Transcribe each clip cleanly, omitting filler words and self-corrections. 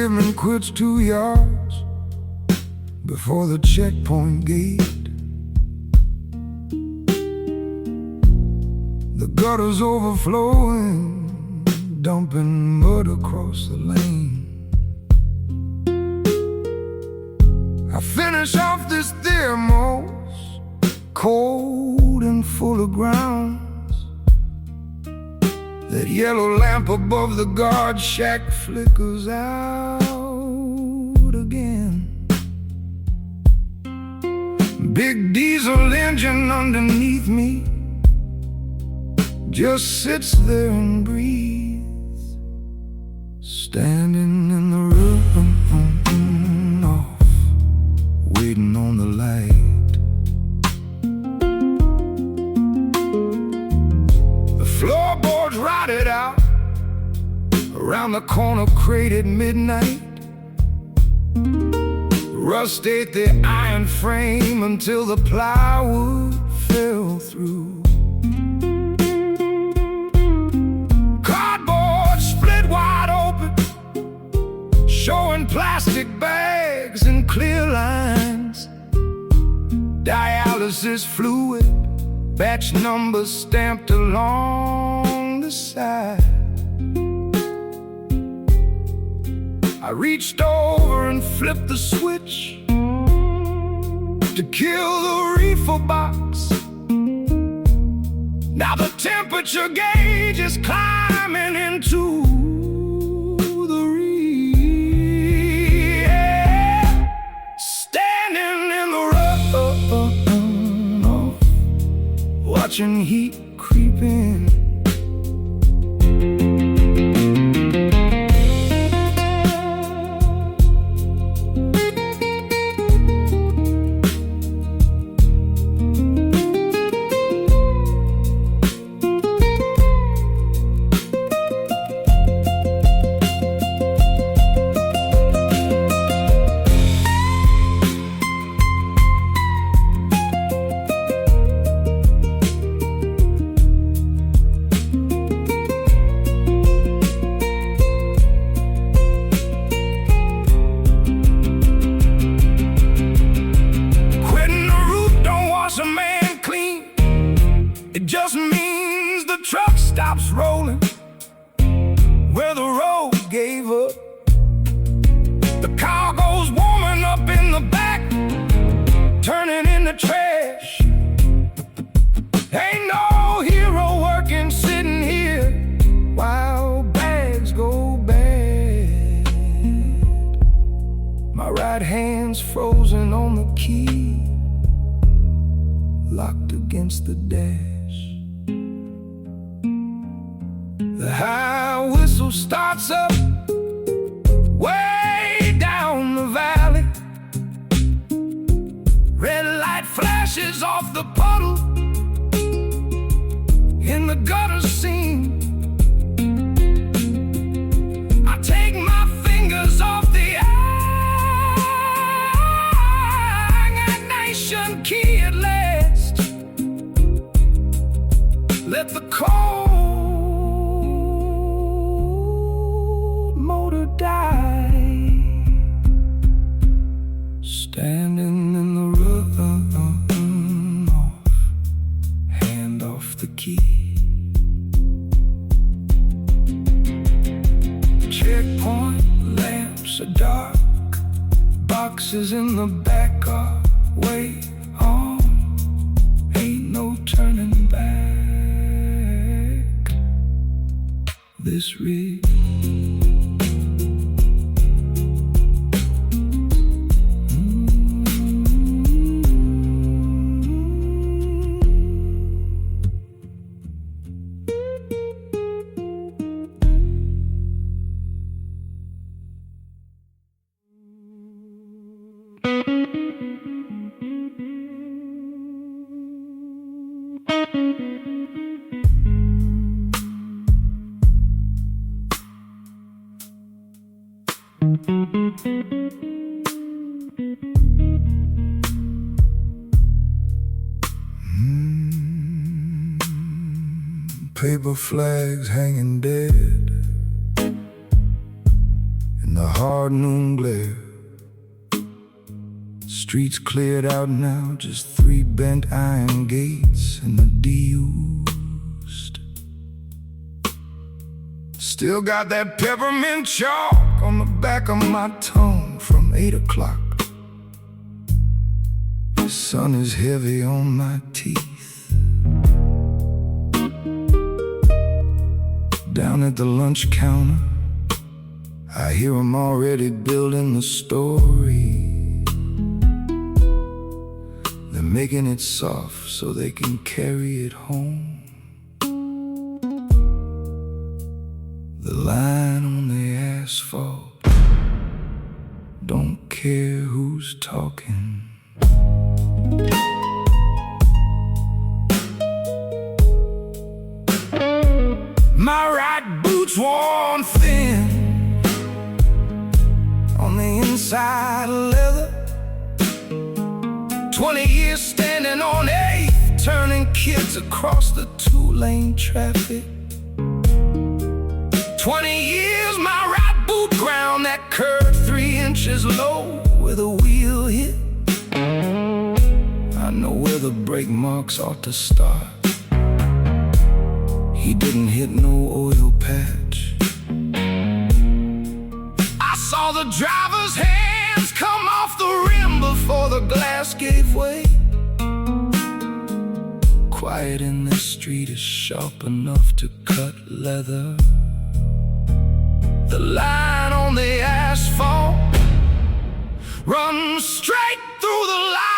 Living quits 2 yards before the checkpoint gate. The gutter's overflowing, dumping mud across the lane. I finish off this thermos, cold and full of grounds. That yellow lamp above the guard shack flickers out again. Big diesel engine underneath me just sits there and breathes, standing in the room off, waiting on the light. The floorboards rotted out, around the corner crate at midnight. Rust ate the iron frame until the plywood fell through. Cardboard split wide open, showing plastic bags and clear lines. Dialysis fluid, batch numbers stamped along the side. I reached over and flipped the switch to kill the reefer box. Now the temperature gauge is climbing into the rear. Standing in the runoff, watching heat creep in. Stops rolling where the road gave up. The cargo's warming up in the back, turning into trash. Ain't no hero working sitting here while bags go bad. My right hand's frozen on the key, locked against the dash. The high whistle starts up way down the valley. Red light flashes off the puddle in the gutter scene. I take my fingers off the ignition key at last. Let the cold motor die. Standing in the runoff, hand off the key. Checkpoint lamps are dark, boxes in the back are way on. Ain't no turning back. This rig paper flags hanging dead, and the hard noon glare. Streets cleared out now, just 3 bent iron gates and the de-used. Still got that peppermint chalk on the back of my tongue from 8 o'clock. The sun is heavy on my teeth. Down at the lunch counter, I hear 'em already building the story. They're making it soft so they can carry it home. The line on the asphalt, don't care who's talking. My right boot's worn thin, on the inside leather. 20 years standing on 8th, turning kids across the 2-lane traffic. 20 years my right boot ground that curve 3 inches low where the wheel hit. I know where the brake marks ought to start. He didn't hit no oil patch. I saw the driver's hands come off the rim before the glass gave way. Quiet in this street is sharp enough to cut leather. The line on the asphalt runs straight through the line.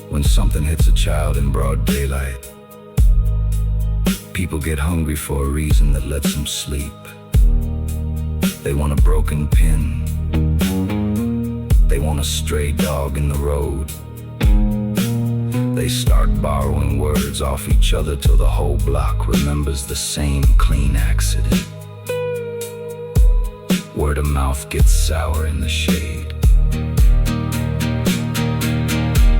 When something hits a child in broad daylight, people get hungry for a reason that lets them sleep. They want a broken pin. They want a stray dog in the road. They start borrowing words off each other till the whole block remembers the same clean accident. Word of mouth gets sour in the shade.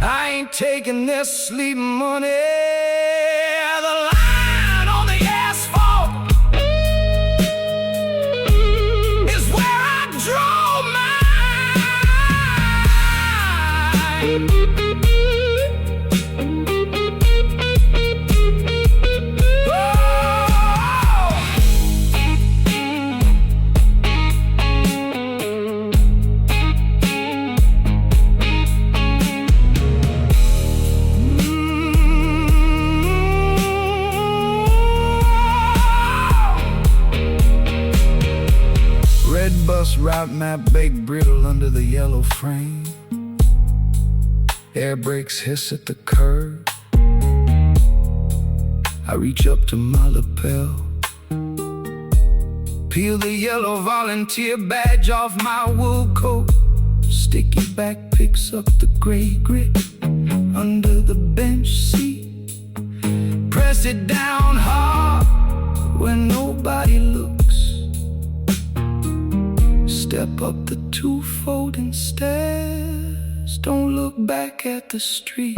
I ain't taking this sleep money. The line on the asphalt is where I draw mine. Bus route map baked brittle under the yellow frame. Air brakes hiss at the curb. I reach up to my lapel, peel the yellow volunteer badge off my wool coat. Sticky back picks up the gray grit under the bench seat. Press it down hard when nobody looks. Step up the 2 folding stairs. Don't look back at the street.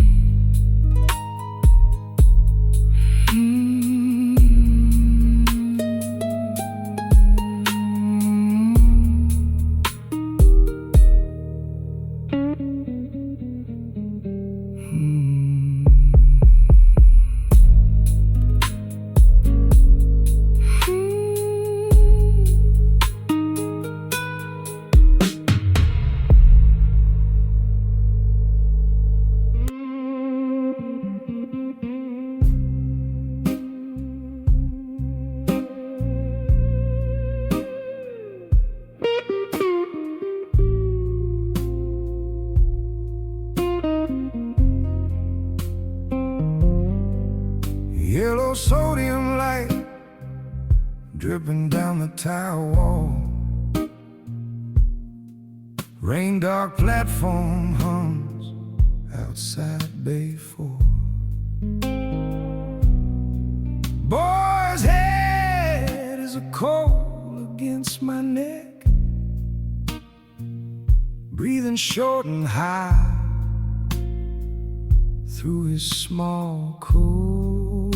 Yellow sodium light dripping down the tile wall. Rain dark platform hums outside Bay 4. Boys' head is a cold against my neck, breathing short and high through his small coat.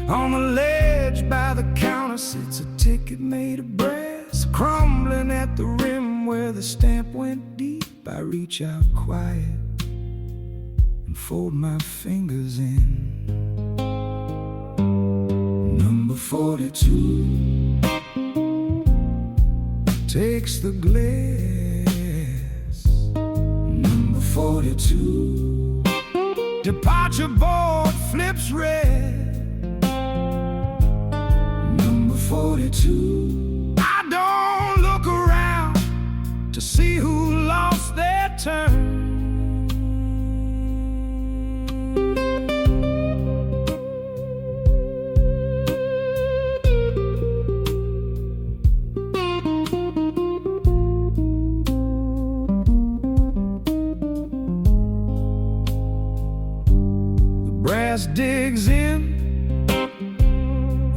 On the ledge by the counter sits a ticket made of brass, crumbling at the rim where the stamp went deep. I reach out quiet and fold my fingers in. Number 42 takes the glass. Number 42, departure board flips red. Number 42, I don't look around to see who lost their turn. Digs in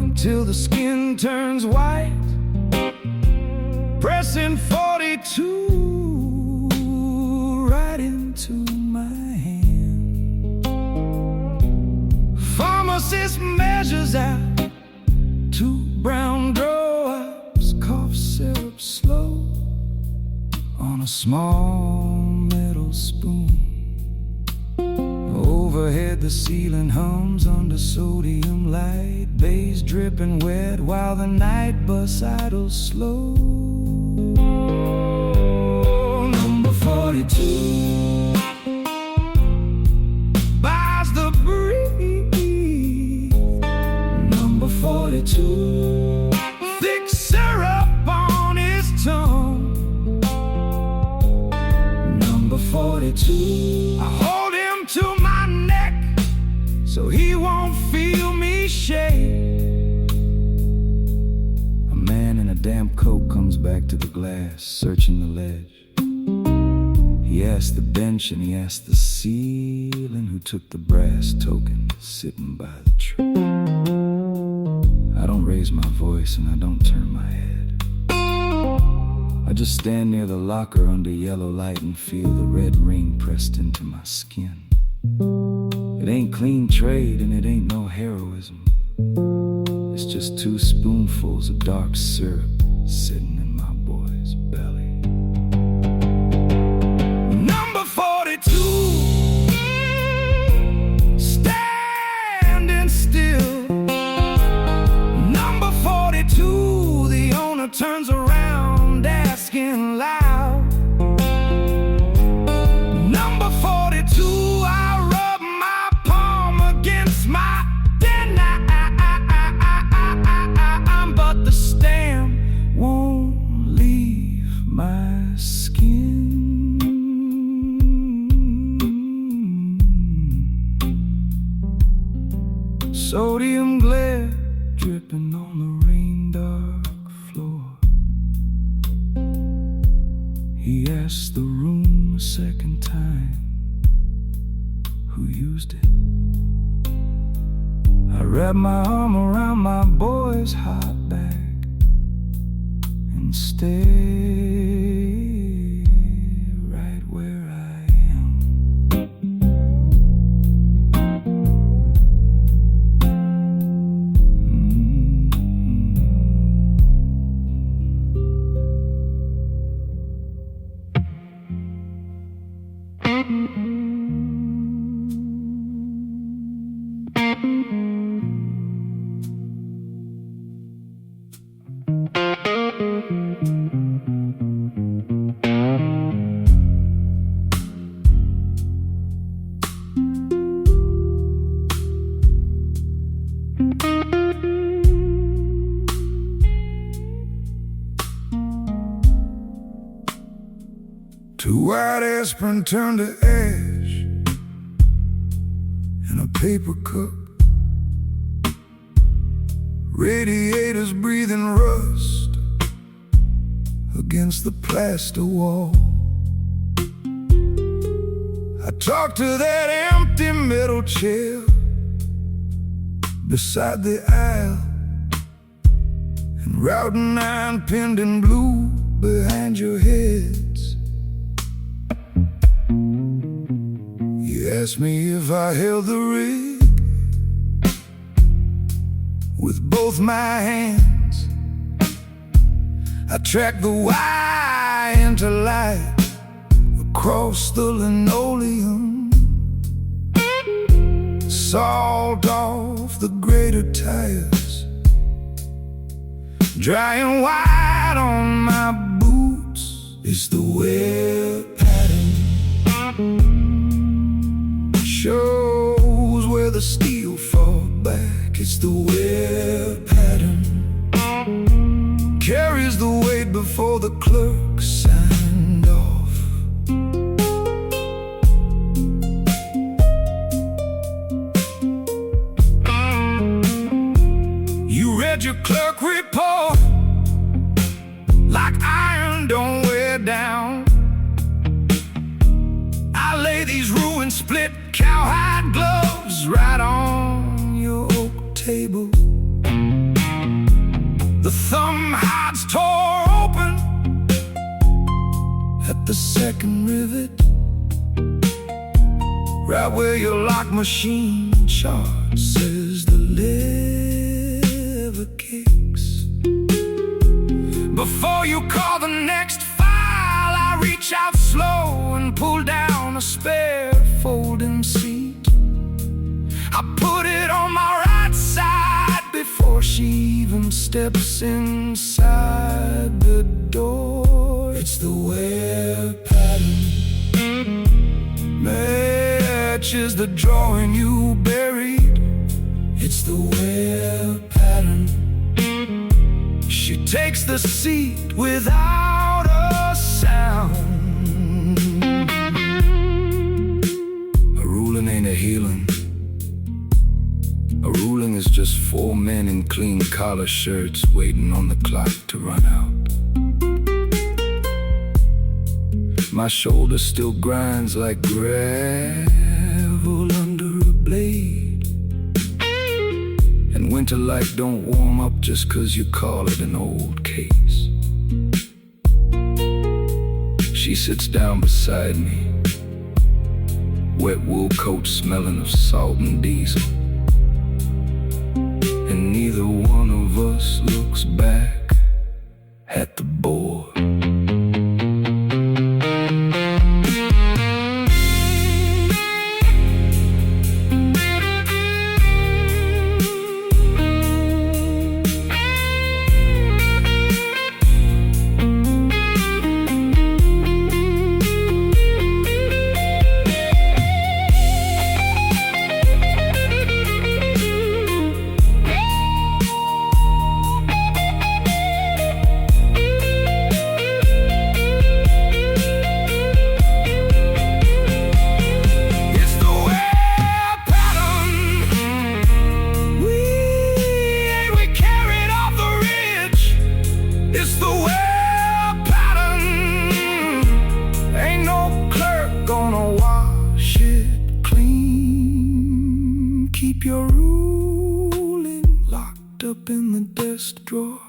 until the skin turns white, pressing 42 right into my hand. Pharmacist measures out 2 brown drops, cough syrup slow on a small metal spoon. Overhead the ceiling hums under sodium light, bass dripping wet while the night bus idles slow. Number 42 buys the breeze. Number 42, thick syrup on his tongue. Number 42, I hold him to my neck so he won't feel me shake. A man in a damp coat comes back to the glass, searching the ledge. He asked the bench and he asked the ceiling who took the brass token sitting by the tree. I don't raise my voice and I don't turn my head. I just stand near the locker under yellow light and feel the red ring pressed into my skin. It ain't clean trade and it ain't no heroism. It's just 2 spoonfuls of dark syrup sitting in my boy's belly. Number 42, standing still. Number 42, the owner turns around asking loud. Number 42, I rub my palm against my den, but the stamp won't leave my skin. Sodium glare dripping on the rain dark floor. He asked the room a second time who used it. I wrap my arm around my boy's hot back and stay right where I am. Two white aspirin turned to ash in a paper cup. Radiators breathing rust against the plaster wall. I talked to that empty metal chair beside the aisle Route 9 pinned in blue behind your heads. You asked me if I held the rig with both my hands. I tracked the wire into light across the linoleum, sawed off the greater tires, drying white on my boots. It's the wear pattern, shows where the steel falls back. It's the wear pattern, carries the weight before the clerk signed off. You read your clerk report like iron don't wear down. I lay these ruined split cowhide gloves right on your oak table. The thumb hides tore open at the second rivet, right where your lock machine chart says the lever kicks. Before you call the next file, I reach out slow and pull down a spare folding seat. I put it on my right side before she even steps inside the door. It's the wear pattern, matches the drawing you buried. It's the wear pattern. She takes the seat without a sound. A ruling ain't a healing. A ruling is just 4 men in clean collar shirts waiting on the clock to run out. My shoulder still grinds like gravel under a blade, and winter light don't warm up just 'cause you call it an old case. She sits down beside me, wet wool coat smelling of salt and diesel, and neither one of us looks back at the board. Your ruling locked up in the desk drawer.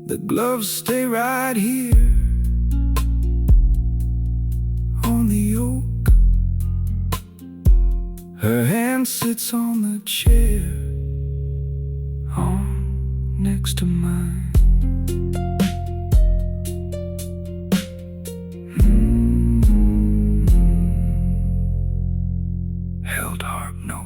The gloves stay right here on the oak. Her hand sits on the chair on next to mine. Held harp note.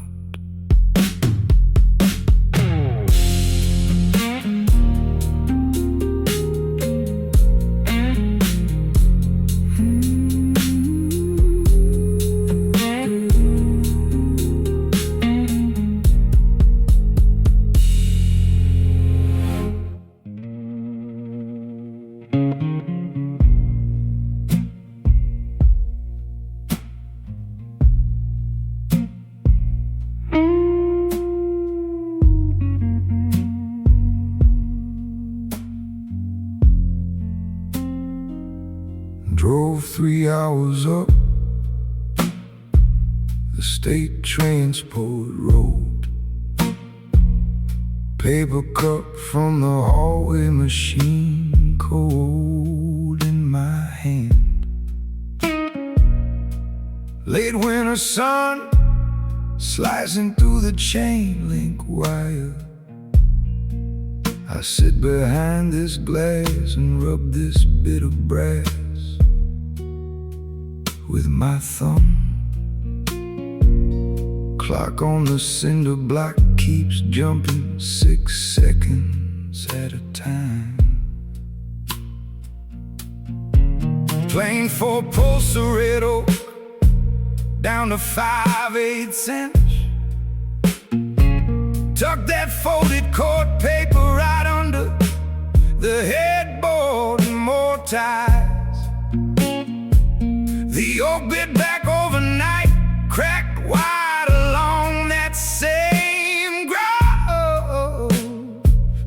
Drove 3 hours up the state transport road, paper cup from the hallway machine, cold in my hand. Late winter sun slicing through the chain link wire. I sit behind this glass and rub this bit of brass with my thumb. Clock on the cinder block keeps jumping 6 seconds at a time. Playing 4-pulse red oak down to 5/8 inch. Tuck that folded court paper right under the headboard and more ties. The oak bit back overnight, cracked wide along that same grove.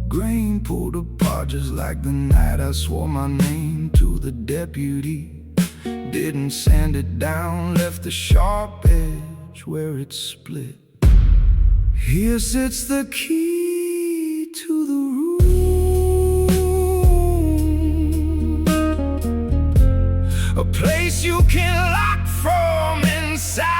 Grain pulled apart just like the night I swore my name to the deputy. Didn't sand it down, left the sharp edge where it split. Here sits the key to the room, a place you can lock from inside.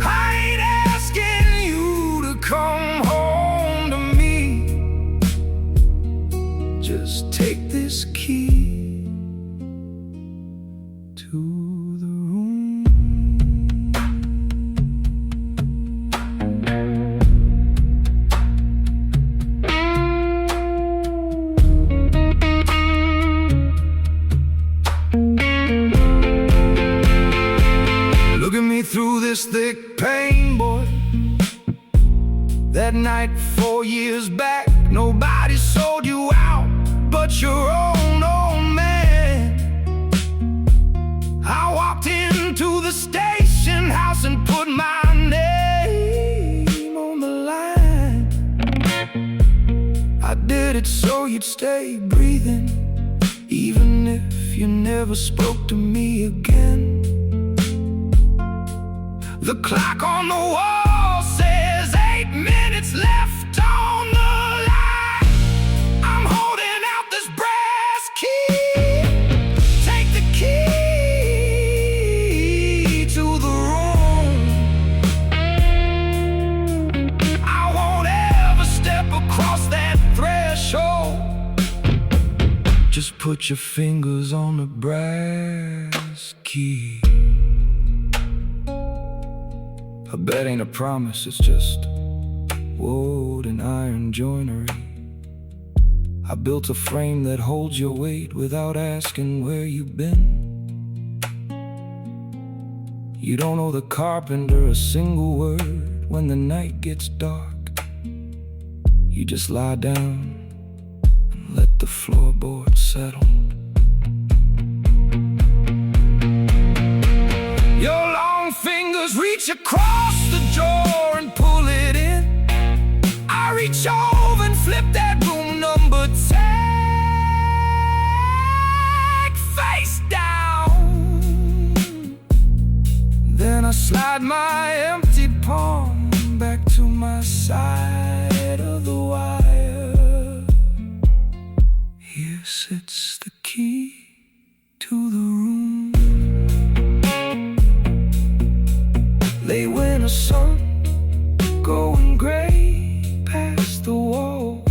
I ain't asking you to come home to me. Just take this key to the room. Look at me through this thick pain, boy. That night 4 years back, nobody sold you out but your own old man. I walked into the station house and put my name on the line. I did it so you'd stay breathing, even if you never spoke to me again. The clock on the wall says 8 minutes left on the line. I'm holding out this brass key. Take the key to the room. I won't ever step across that threshold. Just put your fingers on the brass key. A bet ain't a promise, it's just wood and iron joinery. I built a frame that holds your weight without asking where you've been. You don't owe the carpenter a single word when the night gets dark. You just lie down and let the floorboard settle. Your long fingers reach across the drawer and pull it in. I reach over and flip that room number tag face down. Then I slide my empty palm back to my side of the wire. Here sits the key to the room. Late winter sun going gray past the wall.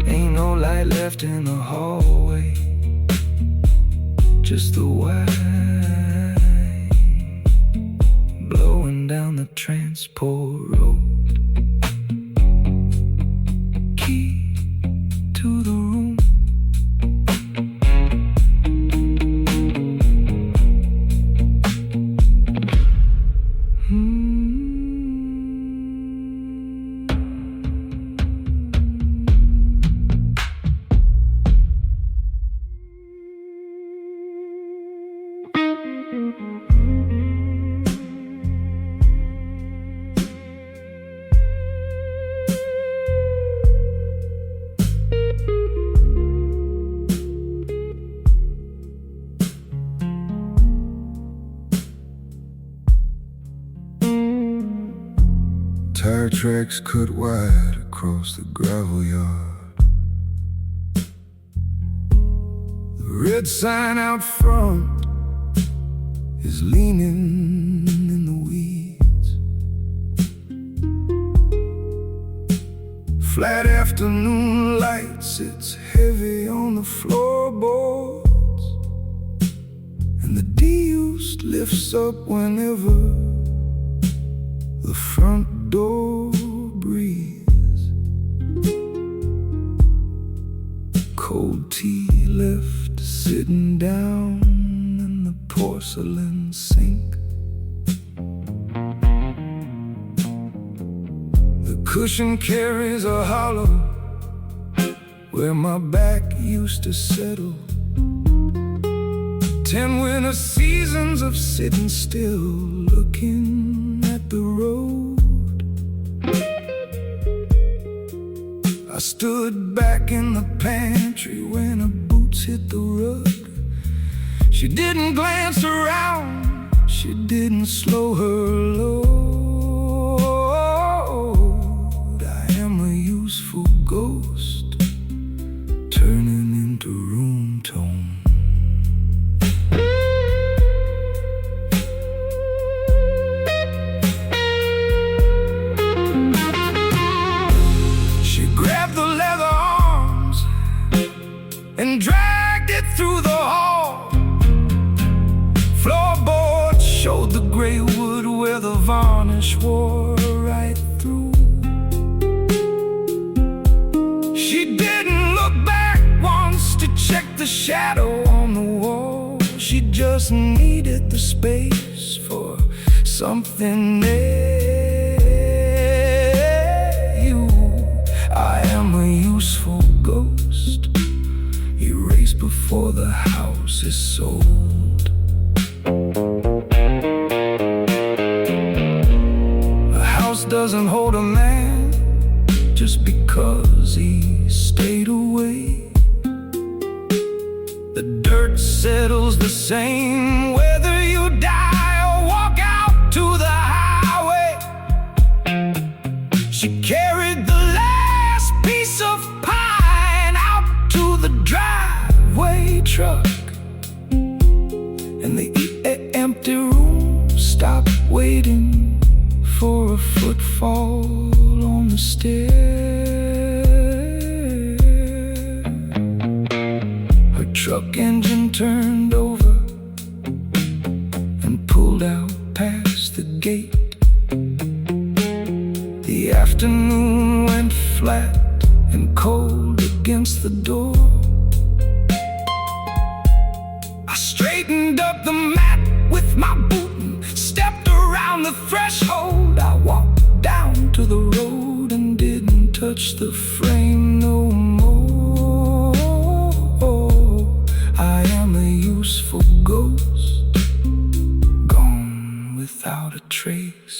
Ain't no light left in the hallway, just the wine blowing down the transport road. Key to the room. tracks cut wide across the gravel yard. The red sign out front is leaning in the weeds. Flat afternoon light sits heavy on the floorboards, and the deuce lifts up whenever the front door breathes. Cold tea left sitting down in the porcelain sink. The cushion carries a hollow where my back used to settle. 10 winter seasons of sitting still, looking at the road. I stood back in the pantry when her boots hit the rug. She didn't glance around, she didn't slow her load. I am a useful ghost, turning into room tone. And dragged it through the hall. Floorboards showed the gray wood where the varnish wore right through. She didn't look back once to check the shadow on the wall. She just needed the space for something new. I am a useful ghost, erased before the house is sold. A house doesn't hold a man just because he stayed away. The dirt settles the same whether you die or walk out to the highway. She carried the last piece of pine out to the driveway truck, and the empty room stopped waiting for a footfall on the stair. Her truck engine turned over and pulled out past the gate. The afternoon went flat and cold against the door. I straightened up the mat with my boot and stepped around the threshold. I walked down to the road and didn't touch the frame no more. I am a useful ghost, gone without a trace.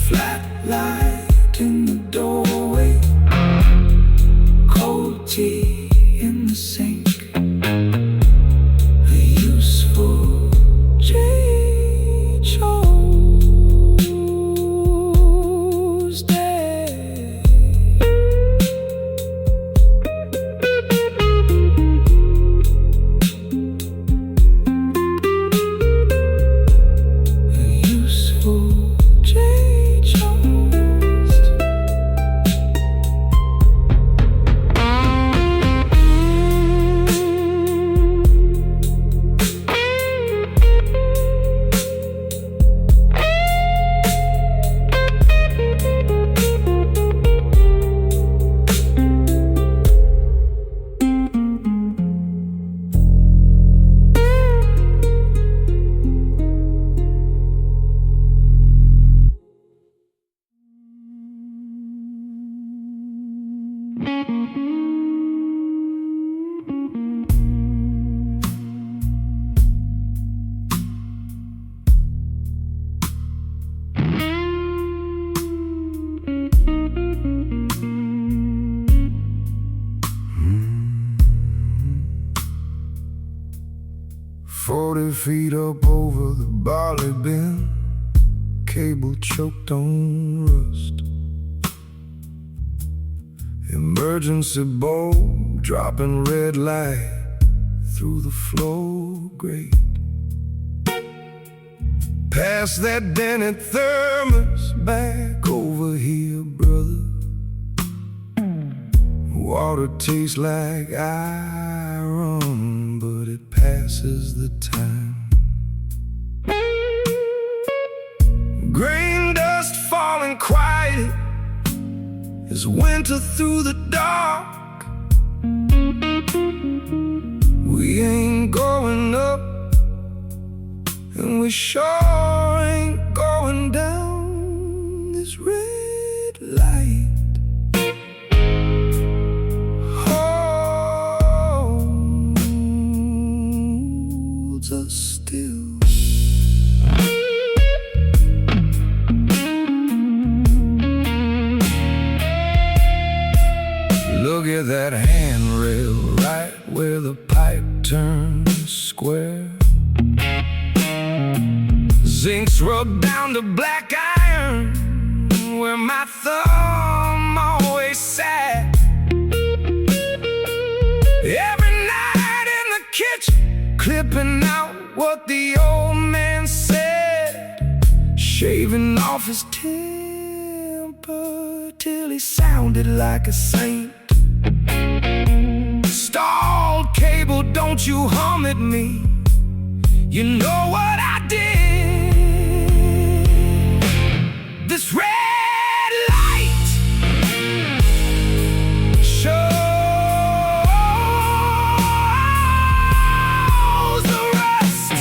Flat light in the doorway, cold tea in the sink. A useful J chose day. A useful J chose. feet up over the barley bin, cable choked on rust. Emergency bulb dropping red light through the floor grate. Pass that Bennett thermos back over here, brother. Water tastes like iron, but it passes the time. Grain dust falling quiet as winter through the dark. We ain't going up, and we sure ain't going down this red light. Holds us still. Look at that handrail right where the pipe turns square. Zinc's rubbed down to black iron where my thumb always sat. Every night in the kitchen, clipping out what the old man said, shaving off his temper till he sounded like a saint. Stalled cable, don't you hum at me. You know what I did. This red light shows the rust.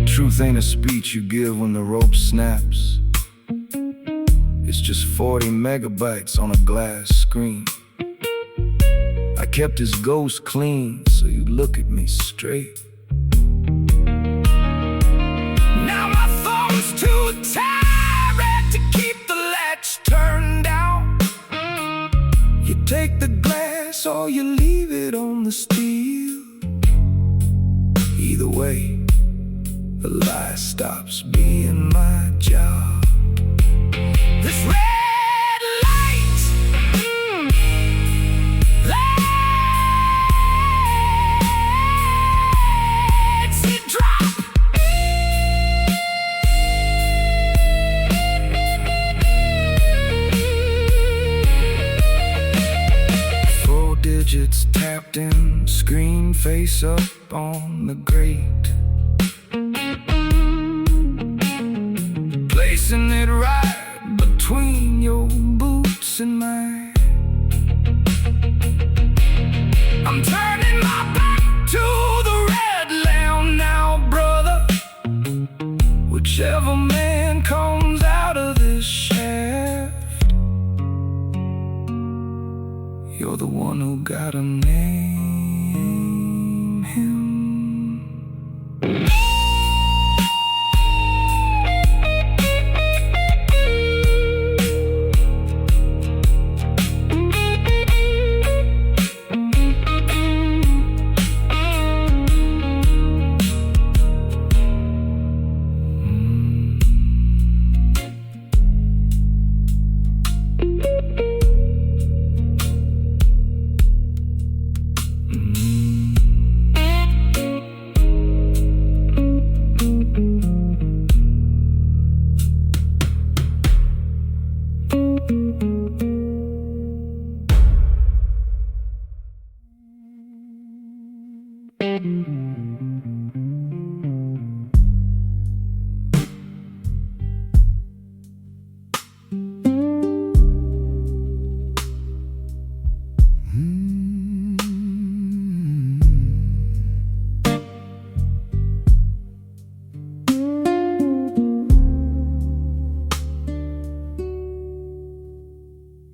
Truth ain't a speech you give when the rope snaps. It's just 40 megabytes on a glass screen. I kept his ghost clean so you'd look at me straight. Now my thumb's too tired to keep the latch turned down. You take the glass or you leave it on the steel. Either way, the lie stops being my job. This red light lets it drop. 4 digits tapped in, screen face up on the grate. Placing it right between your boots and mine. I'm turning my back to the red lamp now, brother. Whichever man comes out of this shaft, you're the one who gotta name him.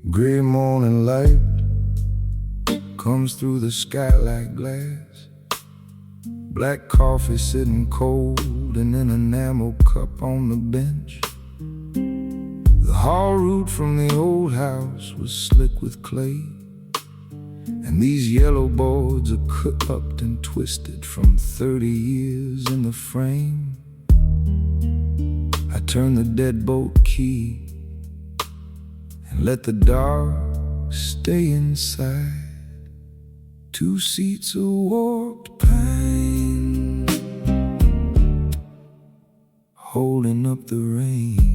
Gray morning light comes through the sky like glass. Black coffee sitting cold in an enamel cup on the bench. The hall route from the old house was slick with clay, and these yellow boards are cupped and twisted from 30 years in the frame. I turned the deadbolt key and let the dark stay inside. 2 seats of warped pine, holding up the rain.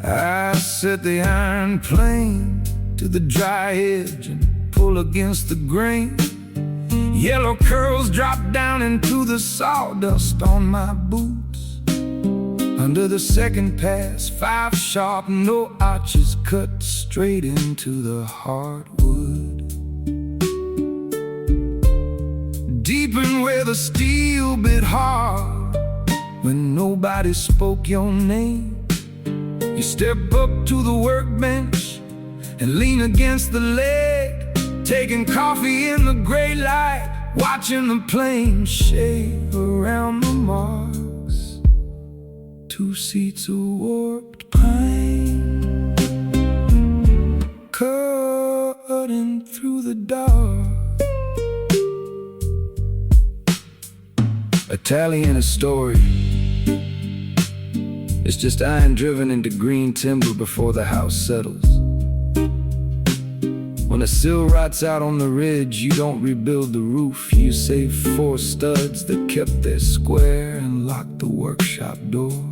I set the iron plane to the dry edge and pull against the grain. Yellow curls drop down into the sawdust on my boots. Under the second pass, 5 sharp, no arches cut straight into the hardwood. Deepen where the steel bit hard when nobody spoke your name. You step up to the workbench and lean against the leg, taking coffee in the gray light, watching the planes shave around the marks. 2 seats of warped pine, cutting through the dark. Italian Astoria, it's just iron driven into green timber before the house settles. When the sill rots out on the ridge, you don't rebuild the roof. You save 4 studs that kept their square and locked the workshop door.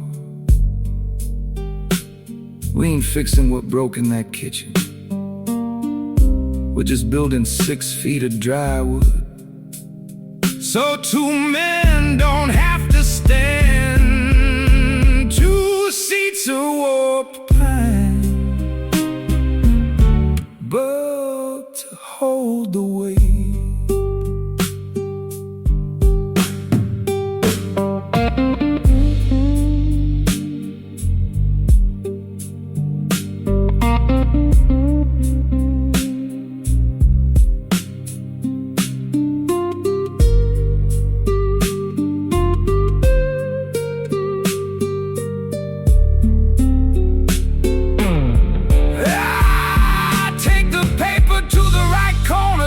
We ain't fixing what broke in that kitchen. We're just building 6 feet of dry wood, so 2 men don't have to stand. 2 seats of warped pine, but to hold the weight.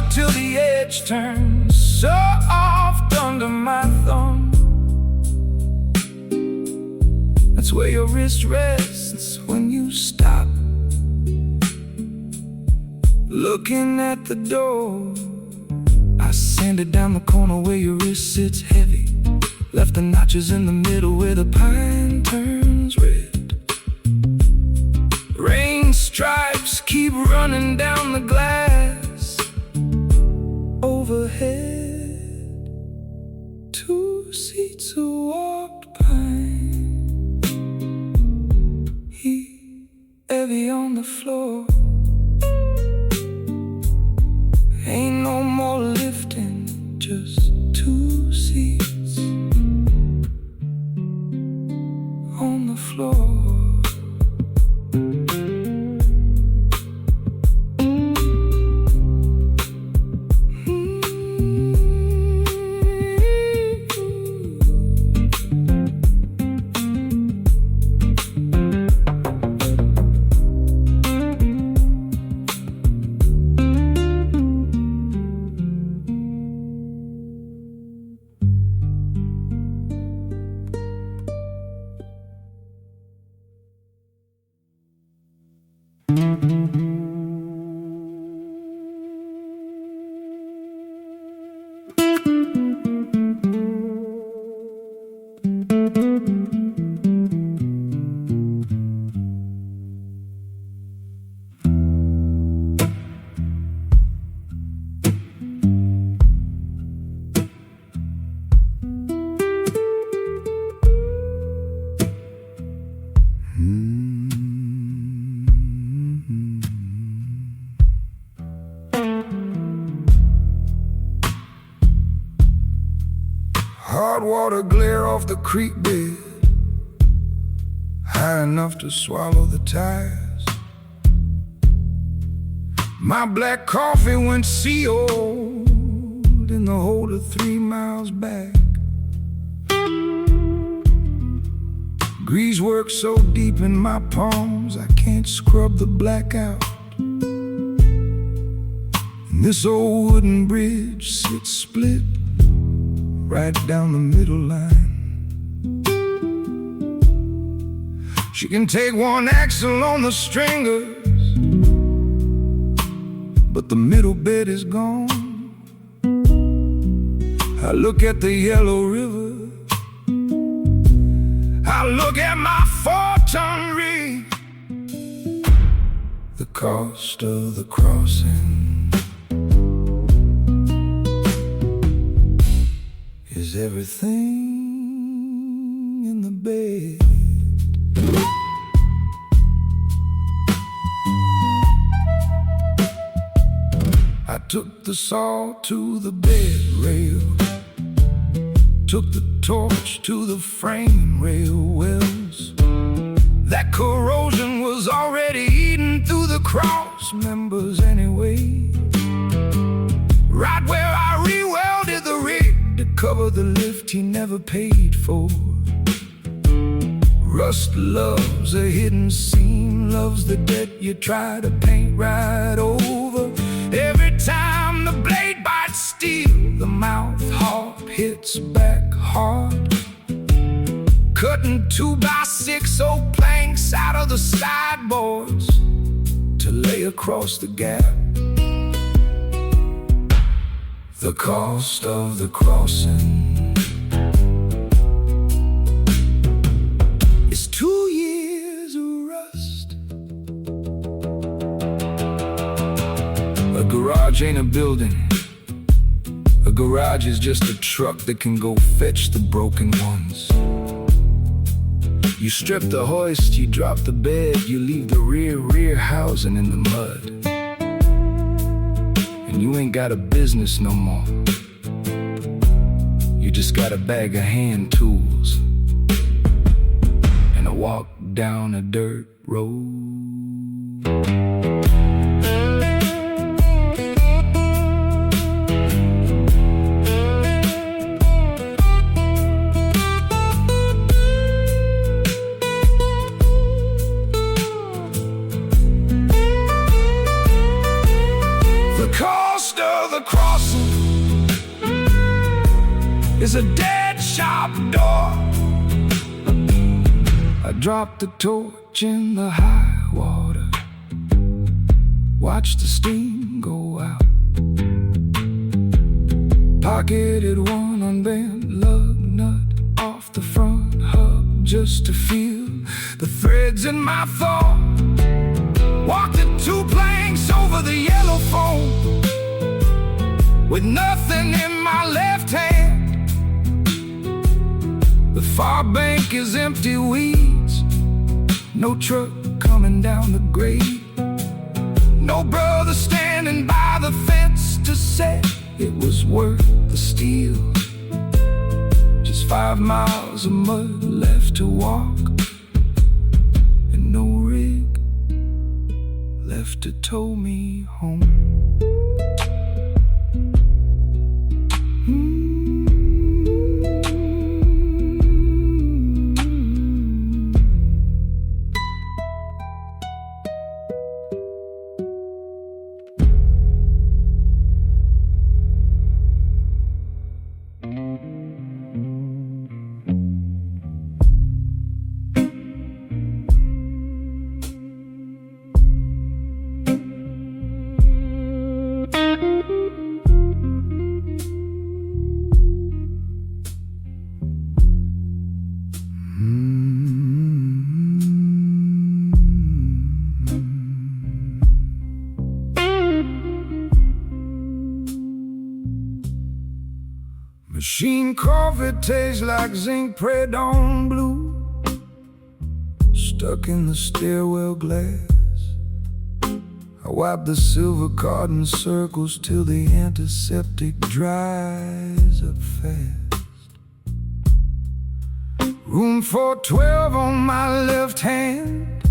Till the edge turns soft under my thumb. That's where your wrist rests when you stop. Looking at the door, I sanded down the corner where your wrist sits heavy. Left the notches in the middle where the pine turns red. Rain stripes keep running down the glass. Overhead, 2 seats of warped pine, heavy on the floor. Ain't no more lifting, just 2 seats on the floor. Hot water glare off the creek bed, high enough to swallow the tires. My black coffee went CO field in the hole of 3 miles back. Greasework so deep in my palms I can't scrub the black out. And this old wooden bridge sits split right down the middle line. She can take one axle on the stringers, but the middle bit is gone. I look at the yellow river, I look at my 4-ton rig. The cost of the crossing is everything in the bed. I took the saw to the bed rail, took the torch to the frame rail wells. That corrosion was already eating through the cross members anyway. Right where I re-welded the rig to cover the lift he never paid for. Rust loves a hidden seam, loves the debt you try to paint right over. Every time the blade bites steel, the mouth harp hits back hard. Cutting 2x6 oak planks out of the sideboards to lay across the gap. The cost of the crossing is 2 years of rust. A garage ain't a building. A garage is just a truck that can go fetch the broken ones. You strip the hoist, you drop the bed, you leave the rear housing in the mud. And you ain't got a business no more. You just got a bag of hand tools and a walk down a dirt road. Is a dead shop door. I dropped the torch in the high water, watched the steam go out. Pocketed one unbent lug nut off the front hub just to feel the threads in my thought. Walked the 2 planks over the yellow foam with nothing in my left hand. The far bank is empty weeds, no truck coming down the grade, no brother standing by the fence to say it was worth the steel. Just 5 miles of mud left to walk, and no rig left to tow me home. Machine coffee tastes like zinc Predon blue, stuck in the stairwell glass. I wipe the silver cotton circles till the antiseptic dries up fast. Room 412 on my left hand,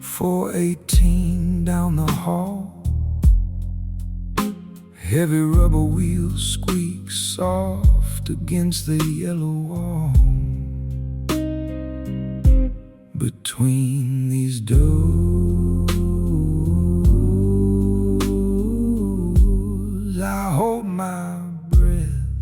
418 down the hall. Heavy rubber wheels squeak soft against the yellow wall. Between these doors, I hold my breath.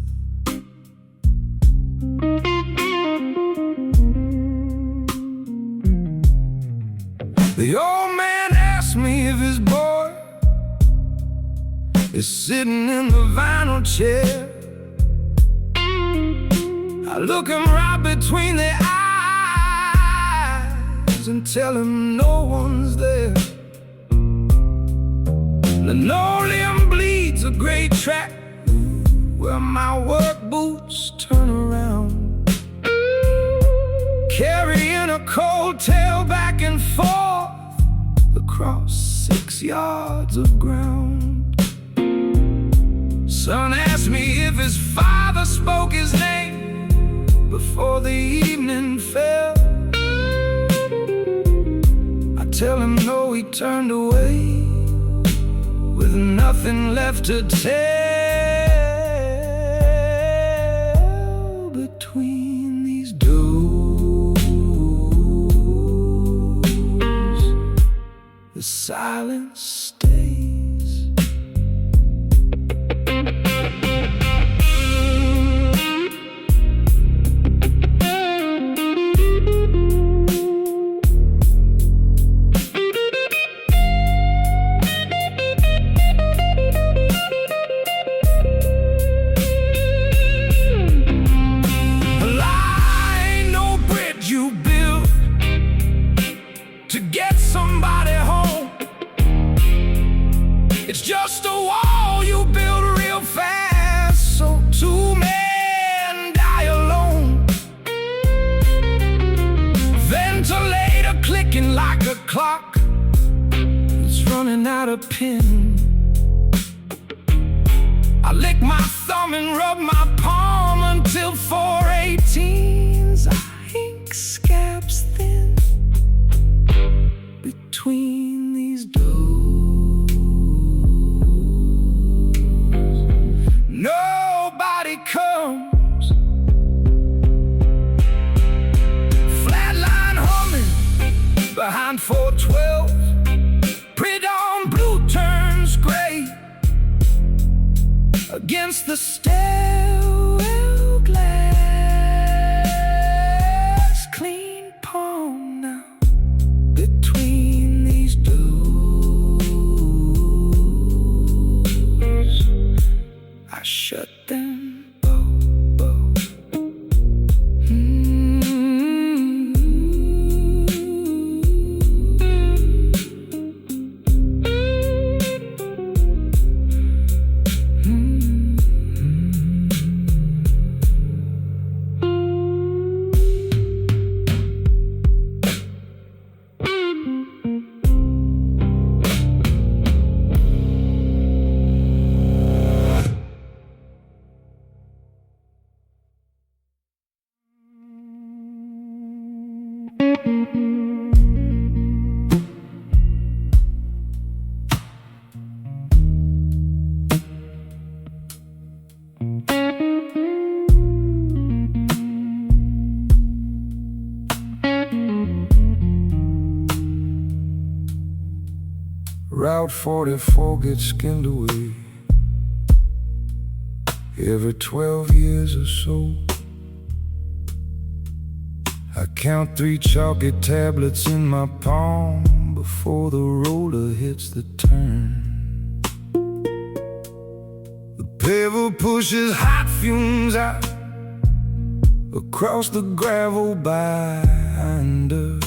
The old man asked me if his boy is sitting in the vinyl chair. I look him right between the eyes and tell him no one's there. Linoleum bleeds a gray track where my work boots turn around, carrying a cold tail back and forth across 6 yards of ground. Son asked me if his father spoke his name before the evening fell. I tell him no, he turned away with nothing left to tell. Between these doors, the silence stays. It's just a wall you build real fast, so 2 men die alone. Ventilator clicking like a clock that's running out of pin. I lick my thumb and rub my palm until 418's ink scabs thin. Between these doors, nobody comes. Flatline humming behind 412. Pre-dawn blue turns gray against the stairwell glass. Clean palm now. Between these doors, I shut them both. Route 44 gets skinned away every 12 years or so. I count 3 chalky tablets in my palm before the roller hits the turn. The paver pushes hot fumes out across the gravel behind her.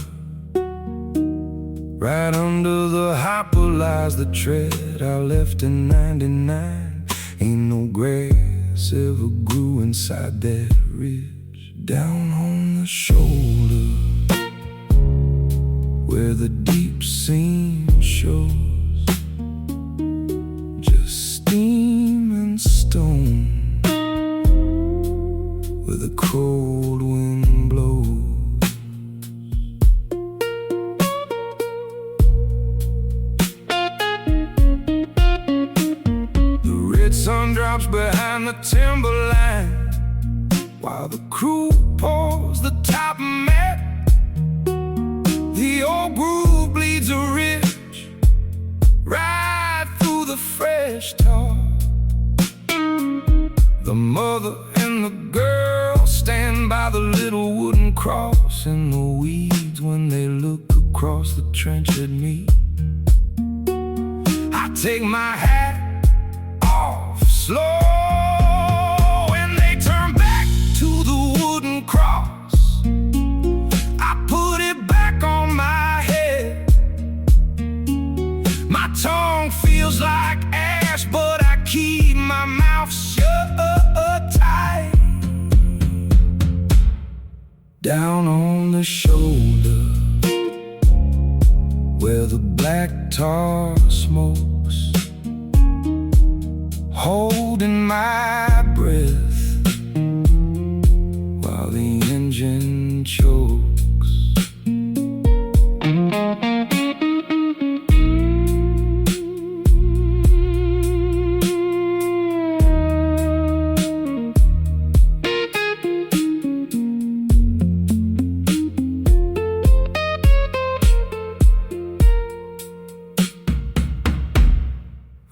Right under the hopper lies the tread I left in 99. Ain't no grass ever grew inside that ridge down on the shoulder where the deep seam shows. Just steam and stone where the cold wind blows. while the crew pours the top mat. The old groove bleeds a ridge right through the fresh tar. The mother and the girl stand by the little wooden cross in the weeds when they look across the trench at me. I take my hat off slow and they turn back to the wooden cross. I put it back on my head. My tongue feels like ash, but I keep my mouth shut tight. Down on the shoulder where the black tar smokes, holding my breath while the engine chokes.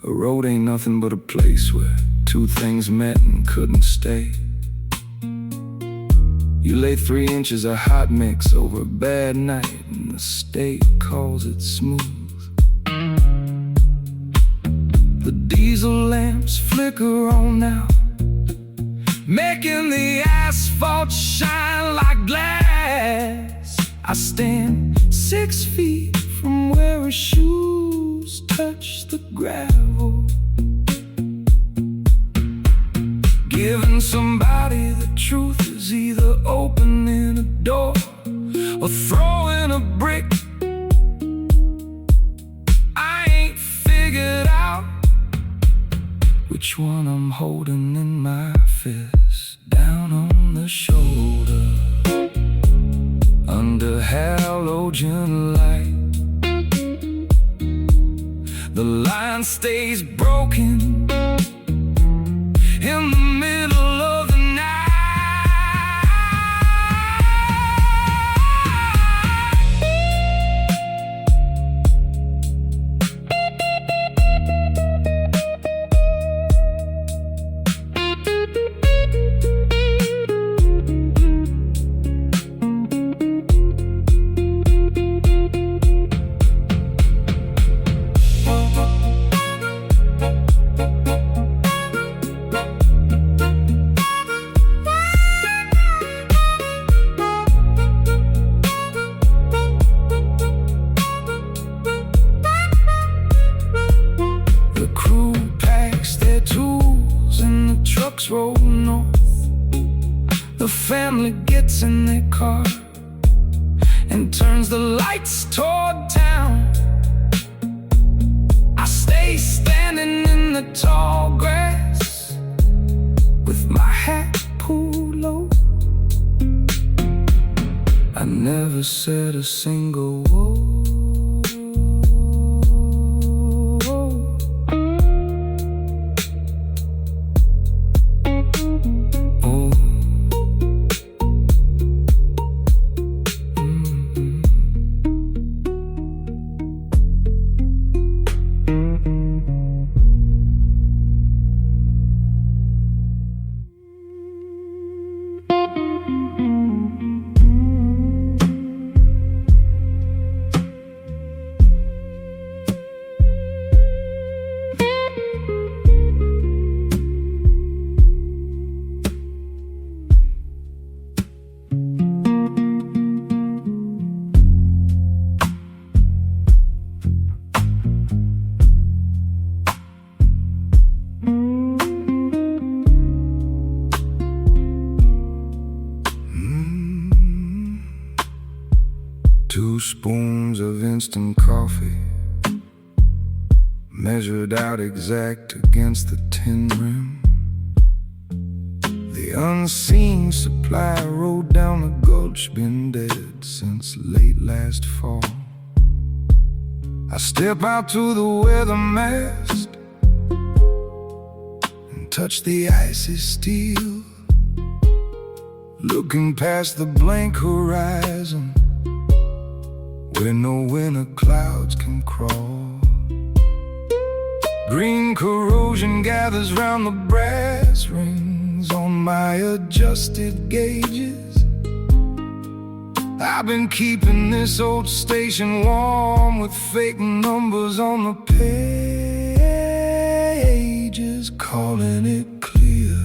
A road ain't nothing but a place where two things met and couldn't stay. You lay 3 inches of hot mix over a bad night and the state calls it smooth. The diesel lamps flicker on now, making the asphalt shine like glass. I stand 6 feet from where her shoes touch the gravel, giving somebody the truth is either opening a door or throwing a brick. I ain't figured out which one I'm holding in my fist. Down on the shoulder under halogen light, the line stays broken in the middle of the night. Road north, the family gets in their car and turns the lights toward town. I stay standing in the tall grass with my hat pulled low. I never said a single word. Two spoons of instant coffee, measured out exact against the tin rim. The unseen supply rode down the gulch, been dead since late last fall. I step out to the weather mast and touch the icy steel. looking past the blank horizon where no winter clouds can crawl. Green corrosion gathers round the brass rings on my adjusted gauges. I've been keeping this old station warm with fake numbers on the pages, calling it clear.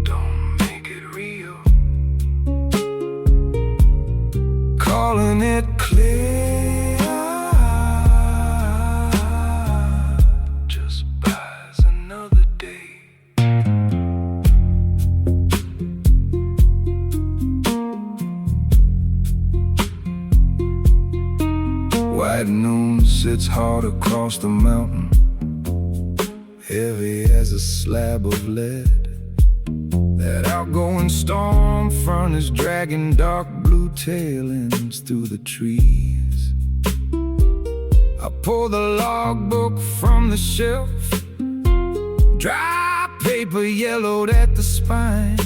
Don't make it real. Calling it clear. Just buys another day. White noon sits hard across the mountain, heavy as a slab of lead. That outgoing storm front is dragging dark blue tail ends through the trees. I pull the logbook from the shelf, dry paper yellowed at the spine.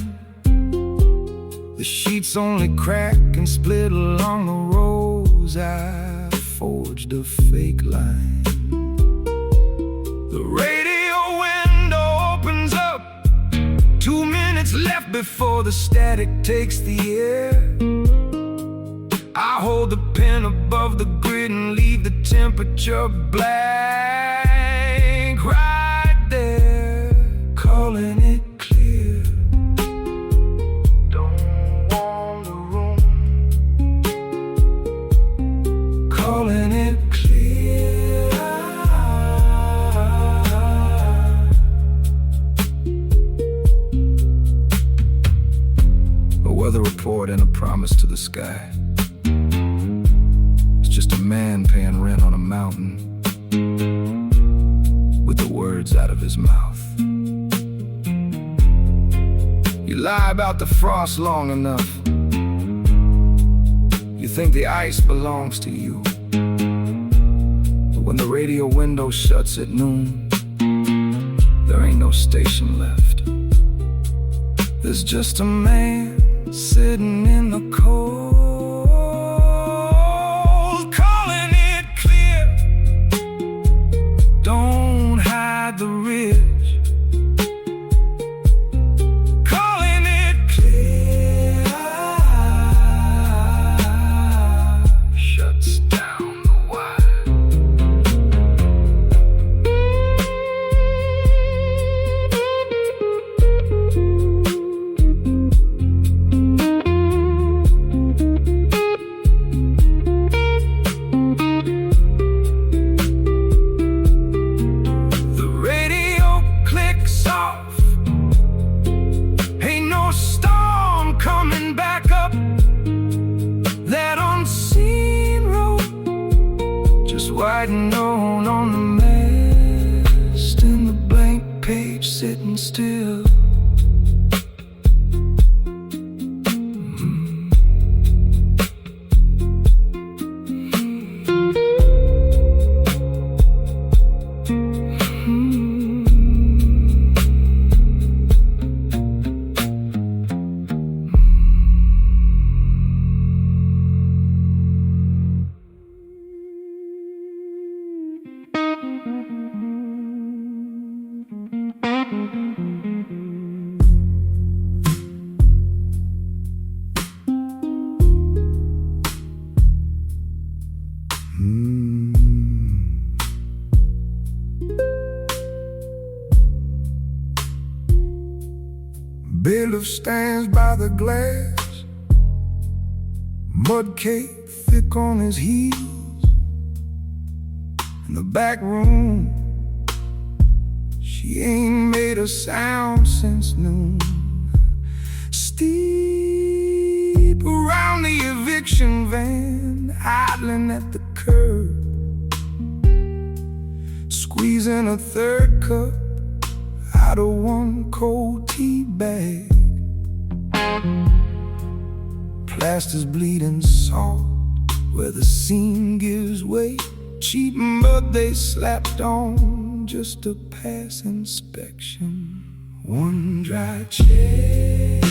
The sheets only crack and split along the rows. I forged a fake line. The radio window opens up, 2 minutes left before the static takes the air. I hold the pen above the grid and leave the temperature blank right there, calling it clear. Don't warm the room, calling it clear. A weather report and a promise to the sky. It's just a man paying rent on a mountain with the words out of his mouth. You lie about the frost long enough, you think the ice belongs to you. But when the radio window shuts at noon, there ain't no station left. There's just a man sitting in the cold, calling it clear. Don't hide the ridge, calling it clear. Shuts down the wire. The radio clicks off. Ain't no storm coming back up that unseen road. Just white and known on the mast and the blank page sitting still. Bailiff stands by the glass, mud cake thick on his heels. In the back room, she ain't made a sound since noon. Steep around the eviction van, idling at the curb, squeezing a third cup out of one cold tea bag. Plaster's bleeding salt where the seam gives way. Cheap mud they slapped on just to pass inspection. One dry chair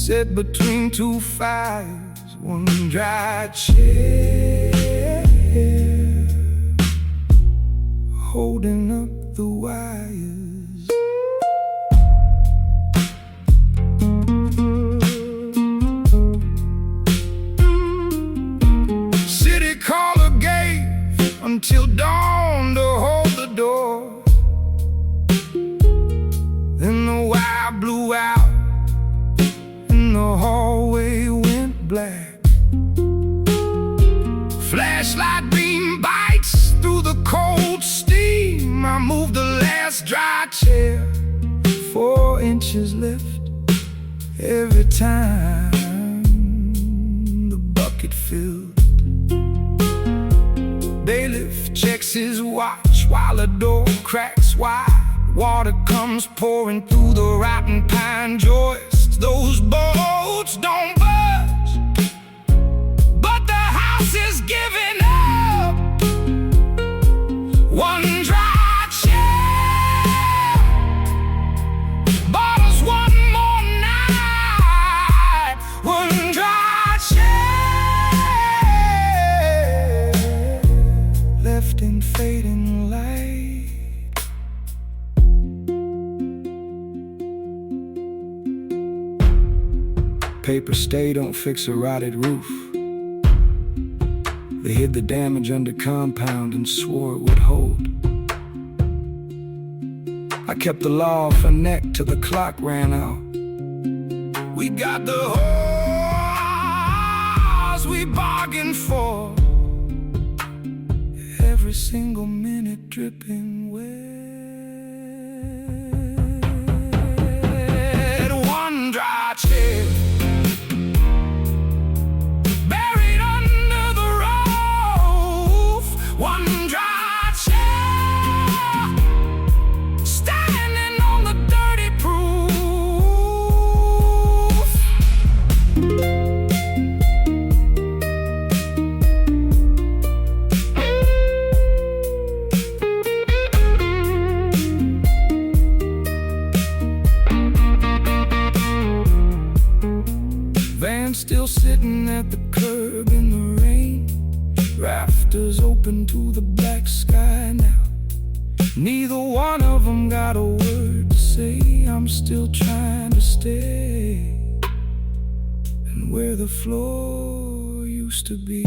Set between two fires, one dry chair, holding up the wires. City caller gave until dawn to hold the door. Then the wire blew out and the hallway went black. Flashlight beam bites through the cold steam. I moved the last dry chair, 4 inches left every time the bucket filled. Bailiff checks his watch while the door cracks wide. Water comes pouring through the rotten pine joists. Those boats don't budge, but the house is giving up. One dry chair, bottles one more night. One dry chair, left in fading light. Paper stay don't fix a rotted roof. They hid the damage under compound and swore it would hold. I kept the law off her neck till the clock ran out. We got the horse we bargained for, every single minute dripping wet. One dry chair, buried under the roof. One dry chair, standing on the dirty proof. Van still sitting at the curb in the rain. Rafters open to the black sky now. Neither one of them got a word to say. I'm still trying to stay, and where the floor used to be.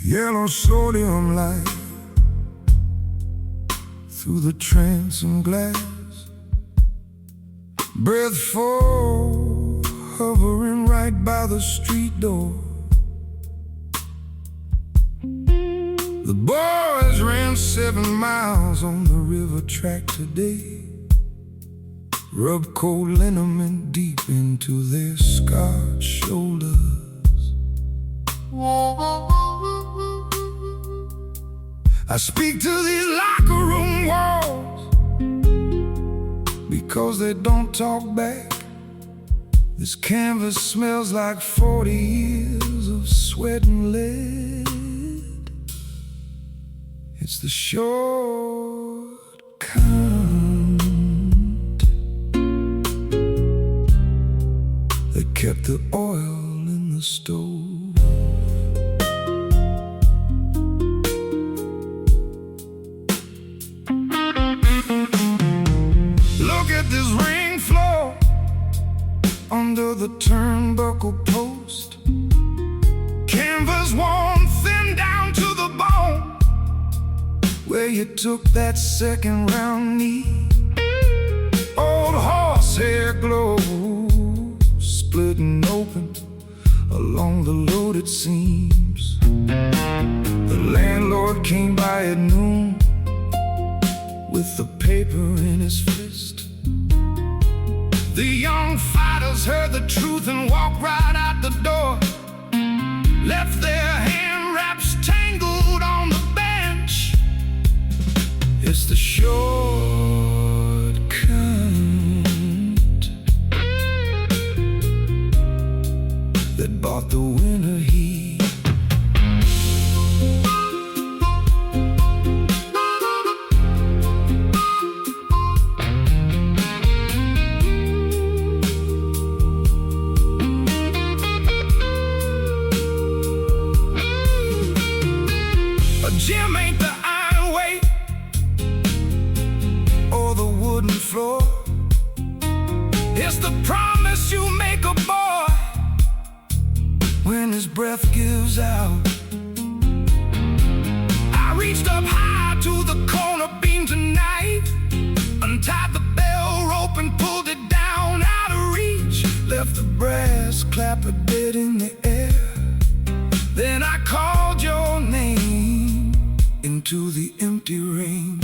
Yellow sodium light through the transom glass. Breath full, hovering right by the street door. The boys ran 7 miles on the river track today. Rubbed cold liniment deep into their scarred shoulders. I speak to these locker room walls because they don't talk back. This canvas smells like 40 years of sweat and lead. It's the short count that kept the oil in the stove. This ring floor under the turnbuckle post. Canvas worn thin down to the bone, where you took that second round knee. Old horsehair glows, splitting open along the loaded seams. The landlord came by at noon with the paper in his fist. The young fighters heard the truth and walked right out the door, left their hand wraps tangled on the bench. It's the shortcut that bought the winter heat. A gym ain't the iron weight or the wooden floor. It's the promise you make a boy when his breath gives out. I reached up high to the corner beam tonight, untied the bell rope and pulled it down out of reach, left the brass clapper dead in the air. Then I called your name into the empty rain.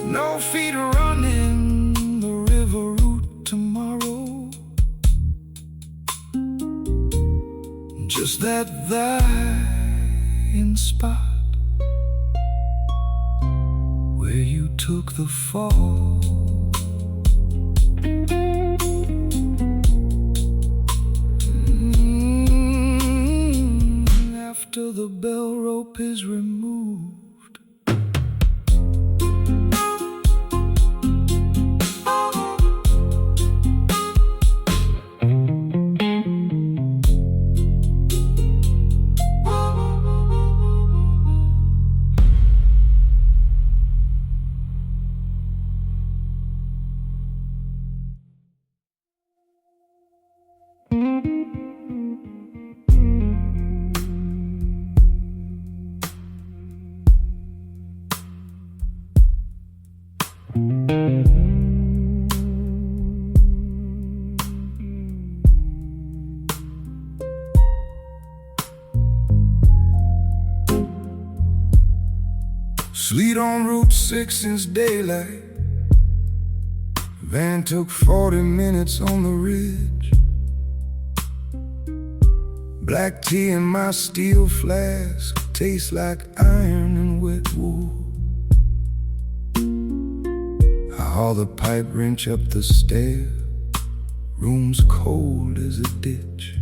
No feet running the river route tomorrow, just that thine spot where you took the fall. After the bell rope is removed, sleet on Route 6 since daylight. Van took 40 minutes on the ridge. Black tea in my steel flask tastes like iron and wet wool. I haul the pipe wrench up the stair. Room's cold as a ditch.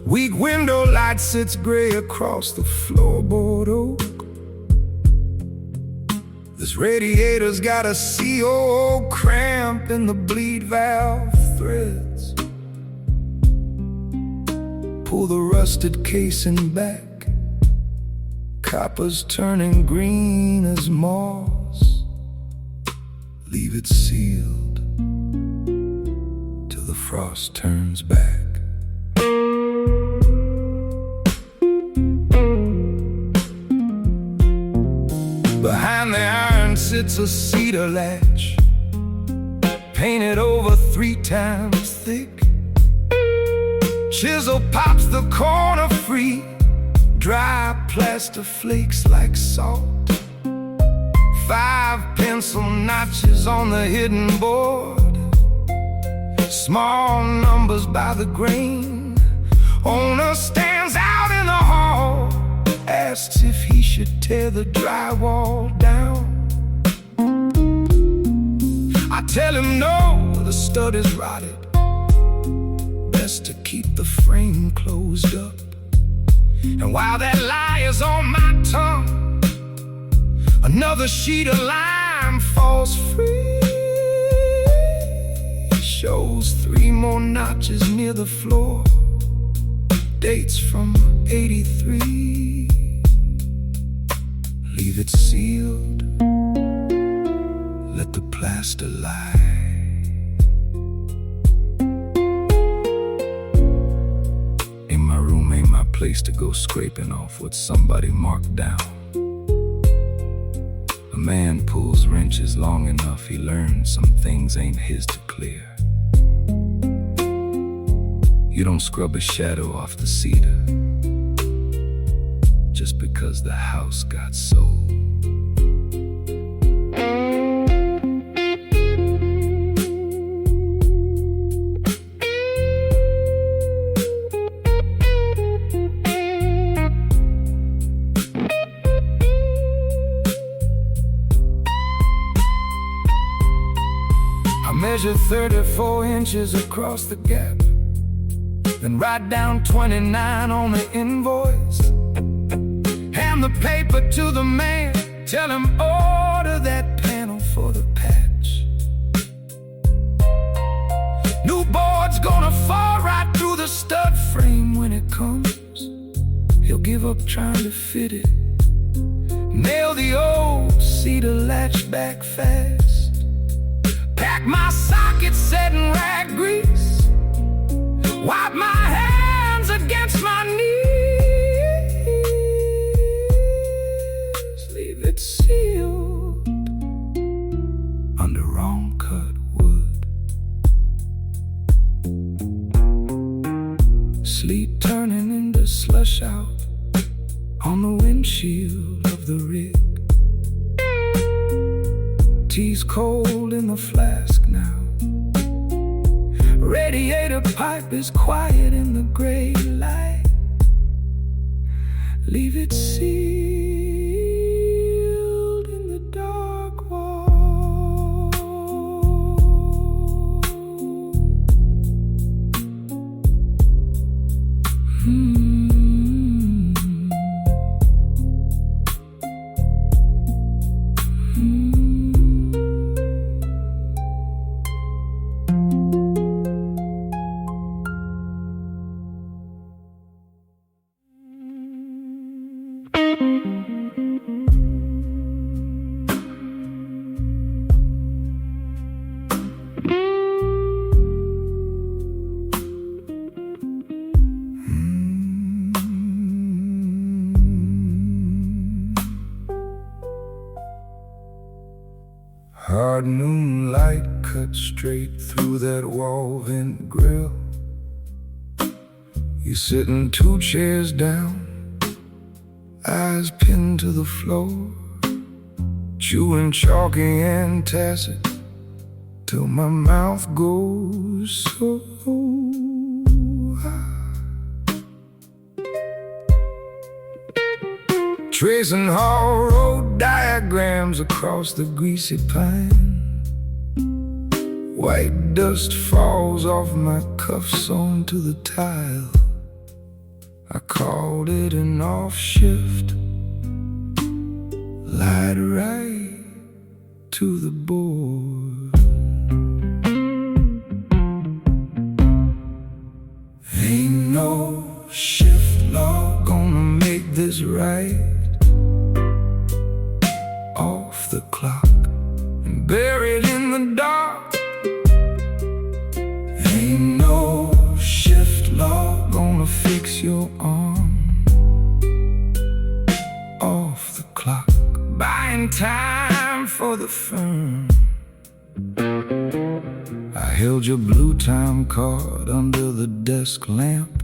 Weak window light sits gray across the floorboard oak. This radiator's got a COO cramp in the bleed valve threads. Pull the rusted casing back. Copper's turning green as moss. Leave it sealed till the frost turns back. Behind the iron sits a cedar latch, painted over 3 times thick. Chisel pops the corner free, dry plaster flakes like salt. 5 pencil notches on the hidden board, small numbers by the grain. Owner stands out in the hall, asks if he should tear the drywall down. I tell him no, the stud is rotted, best to keep the frame closed up. And while that lie is on my tongue, another sheet of lime falls free, shows 3 more notches near the floor, dates from '83. Leave it sealed, let the plaster lie. In my room ain't my place to go scraping off what somebody marked down. A man pulls wrenches long enough, he learns some things ain't his to clear. You don't scrub a shadow off the cedar just because the house got sold. Measure 34 inches across the gap, then write down 29 on the invoice. Hand the paper to the man, tell him order that panel for the patch. New board's gonna fall right through the stud frame when it comes. He'll give up trying to fit it, nail the old cedar latch back fast. Pack my socket set in rag grease, wipe my hands against my knees. Leave it sealed under wrong cut wood. Sleet turning into slush out on the windshield of the rig. Tea's cold in the flask now, radiator pipe is quiet in the gray light. Leave it sealed in the dark wall. Hard moonlight cut straight through that wall vent grill. You sitting 2 chairs down, eyes pinned to the floor, chewing chalky and tacit till my mouth goes so high. Tracing hall road diagrams across the greasy pine. White dust falls off my cuffs onto the tile. I called it an off shift, lied right to the board. Ain't no shift law gonna make this right. Off the clock and buried in the dark. Ain't no shift law gonna fix your arm. Off the clock, buying time for the firm. I held your blue time card under the desk lamp.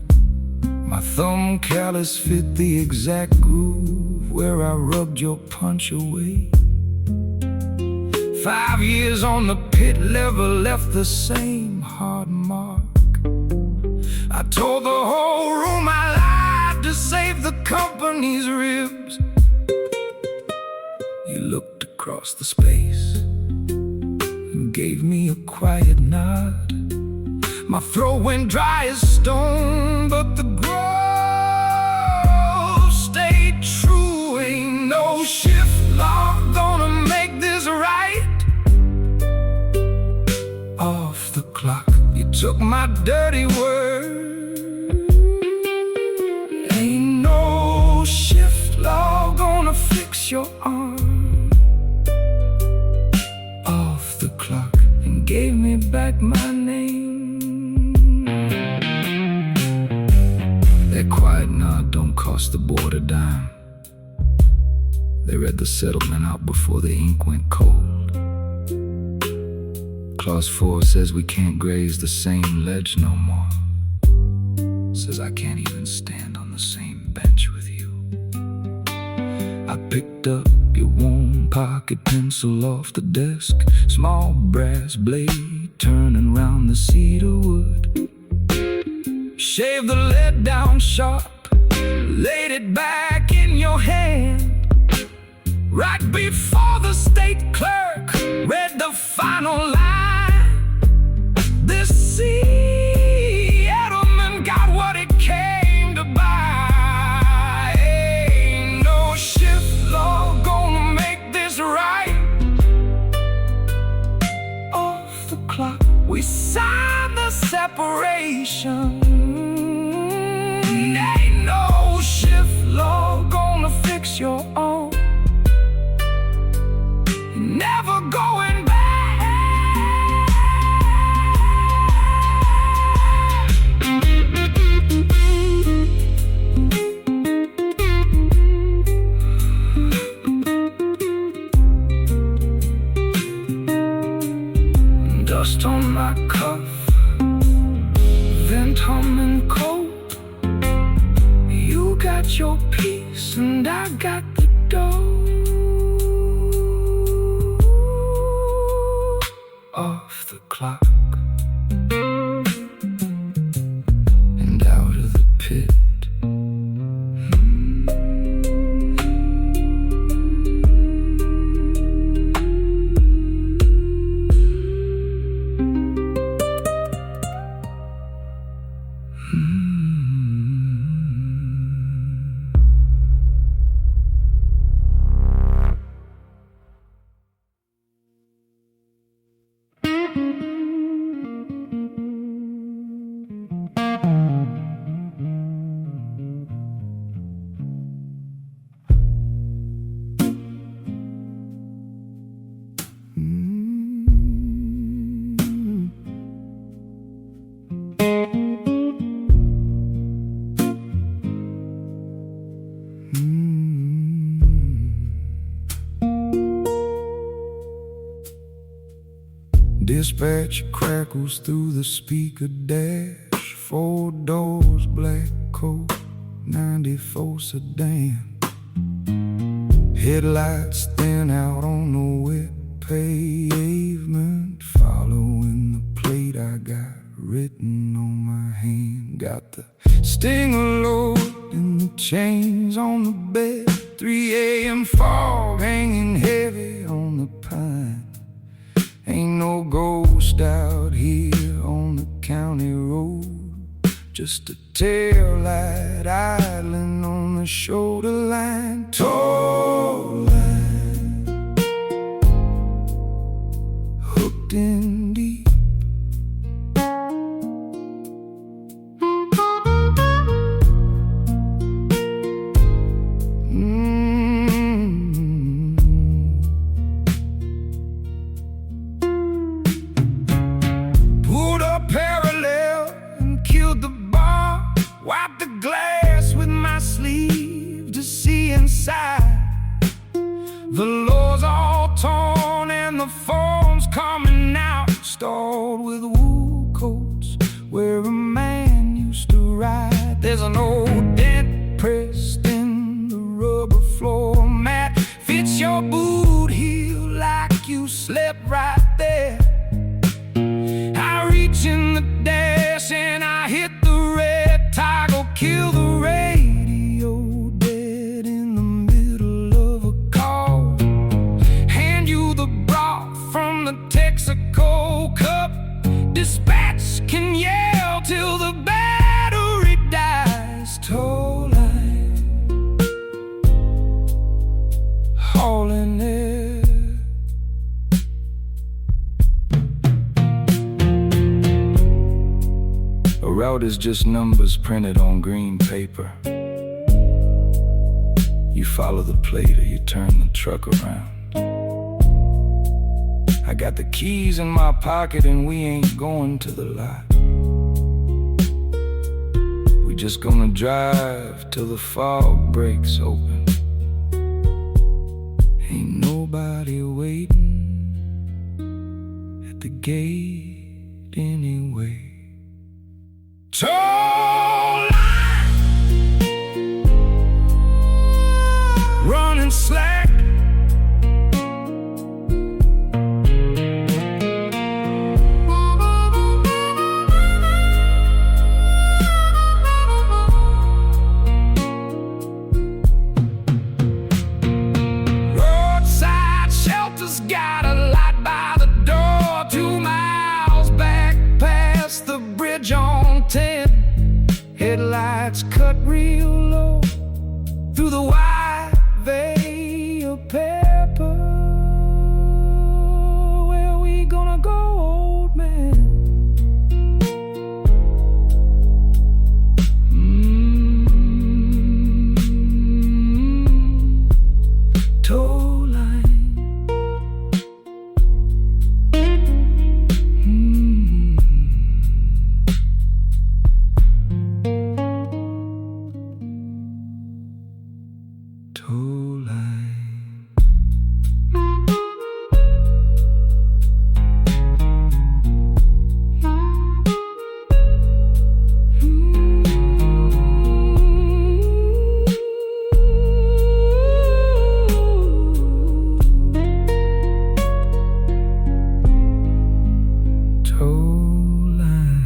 My thumb callus fit the exact groove where I rubbed your punch away. 5 years on the pit level left the same hard mark. I told the whole room I lied to save the company's ribs. You looked across the space and gave me a quiet nod. My throat went dry as stone, but the grove stayed true. Ain't no shift log gonna make this right. Off the clock, you took my dirty word. Ain't no shift log gonna fix your arm. Off the clock, and gave me back my name. That quiet nod don't cost the board a dime. They read the settlement out before the ink went cold. Clause 4 says we can't graze the same ledge no more. Says I can't even stand on the same bench with you. I picked up your worn pocket pencil off the desk. Small brass blade turning round the cedar wood. Shaved the lead down sharp, laid it back in your hand. Right before the state clerk read the final line. This settlement got what it came to buy. Ain't no shift law gonna make this right. Off the clock, we signed the separation. Ain't no shift law gonna fix your own. Never going back. Dust on my cuff, vent humming cold. You got your piece and I got the dough. Off the clock and out of the pit. Dispatch crackles through the speaker dash. 4 doors, black coat, 94 sedan. Headlights thin out on the wet pavement, following the plate I got written on my hand. Got the stinger load and the chains on the bed. 3 a.m. fog hanging heavy on the pine. Ain't no ghost out here on the county road. Just a tail light idling on the shoulder line. Toll line, hooked in deep. Wipe the glass with my sleeve to see inside. The lows all torn and the phone's coming out. where a man used to ride. There's an old dent pressed in the rubber floor mat. Fits your boot heel like you slept right there. I reach in the dash and I hit the red toggle, kill the radio dead in the middle of a call. Hand you the broth from the Texaco cup. Dispatch can yell till the battery dies. Toll line, hauling air. A route is just numbers printed on green paper. You follow the plate or you turn the truck around. I got the keys in my pocket and we ain't going to the lot. We just gonna drive till the fog breaks open. Ain't nobody waiting at the gate anyway. Toll line, running slack. Roadside shelters got a light by the door. 2 miles back past the bridge on 10. Headlights cut real low through the white veil of pepper. Where we gonna go, old man? Toll line. Toll line. Toll line.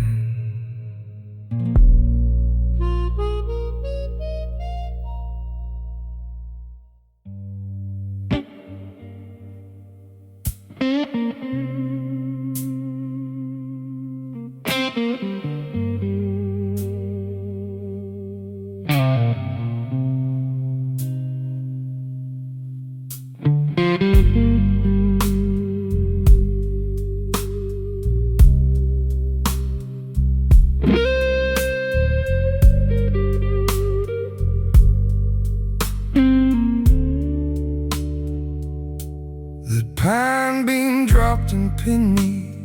That pine beam dropped and pinned me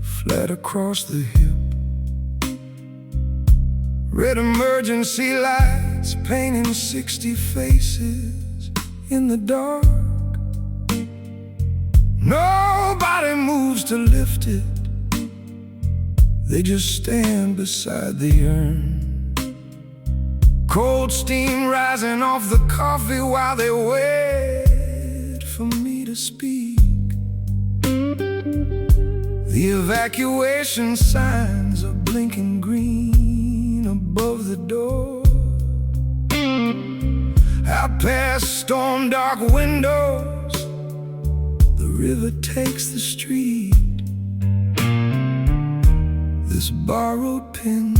flat across the hip. Red emergency lights painting 60 faces in the dark. Nobody moves to lift it. They just stand beside the urn. Cold steam rising off the coffee while they wait for me to speak. The evacuation signs are blinking green above the door. Out past storm dark windows, the river takes the street. This borrowed pen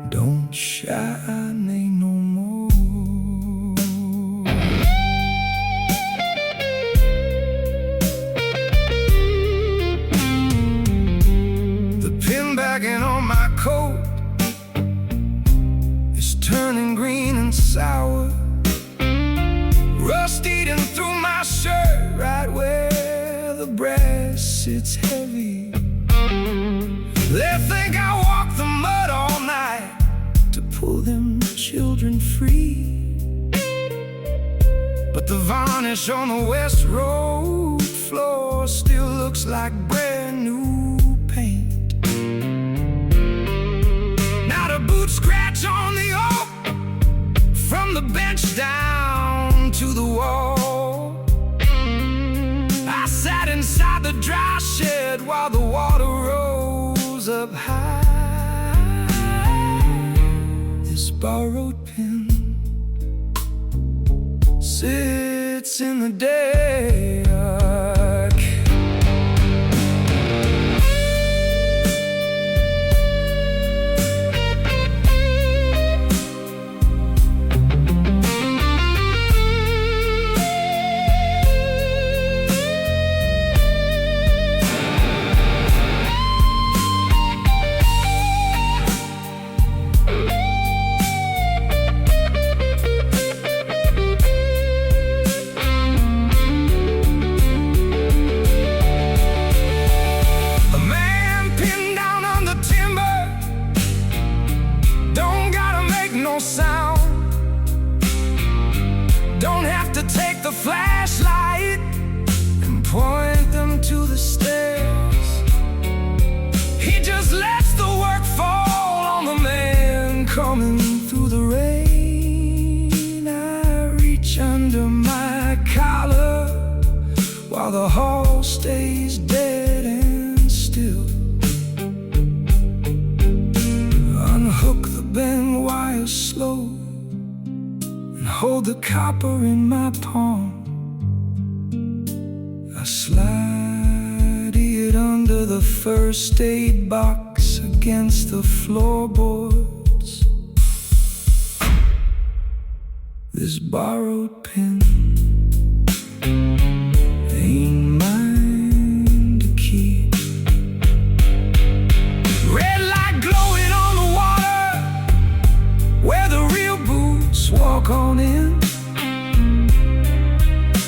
don't shine, ain't no more. The pin bagging on my coat is turning green and sour. Rust eating through my shirt, right where the brass sits heavy. They think I walk the mud all night to pull them children free. But the varnish on the West Road floor still looks like brand new. hands down to the wall. I sat inside the dry shed while the water rose up high. This borrowed pen sits in the dark. Don't have to take the flashlight and point them to the stairs. He just lets the work fall on the man coming through the rain. I reach under my collar while the hall stays dead and still. Unhook the bent wire slow, hold the copper in my palm. I slide it under the first aid box against the floorboards. This borrowed pen ain't mine to keep. Red light glowing on the water where the real boots walk on in.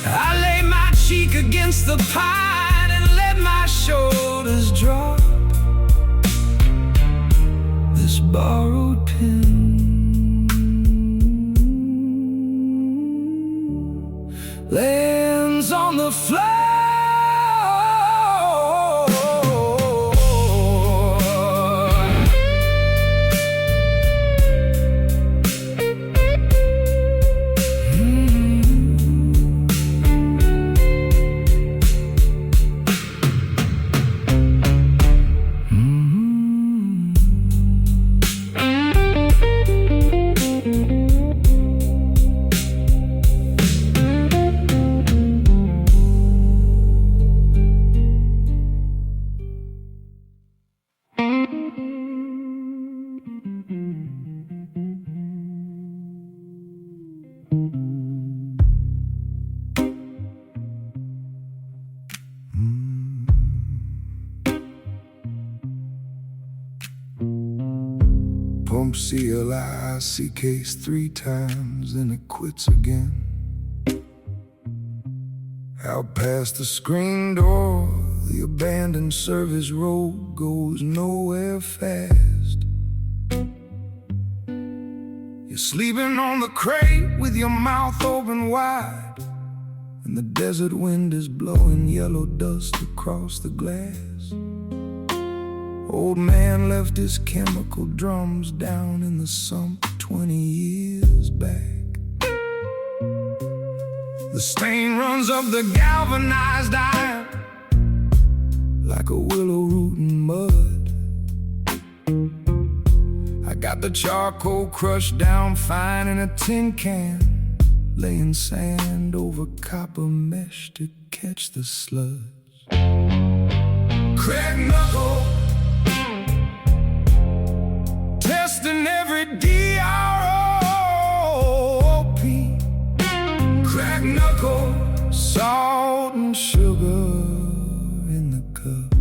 I lay my cheek against the pine and let my shoulders drop. This borrowed pen lands on the floor. Pump CLIC case 3 times, then it quits again. Out past the screen door, the abandoned service road goes nowhere fast. You're sleeping on the crate with your mouth open wide, and the desert wind is blowing yellow dust across the glass. Old man left his chemical drums down in the sump 20 years back. The stain runs up the galvanized iron like a willow root in mud. I got the charcoal crushed down fine in a tin can, laying sand over copper mesh to catch the sludge. Cracked knuckle, testing every DROP. Cracked knuckle, salt and sugar in the cup.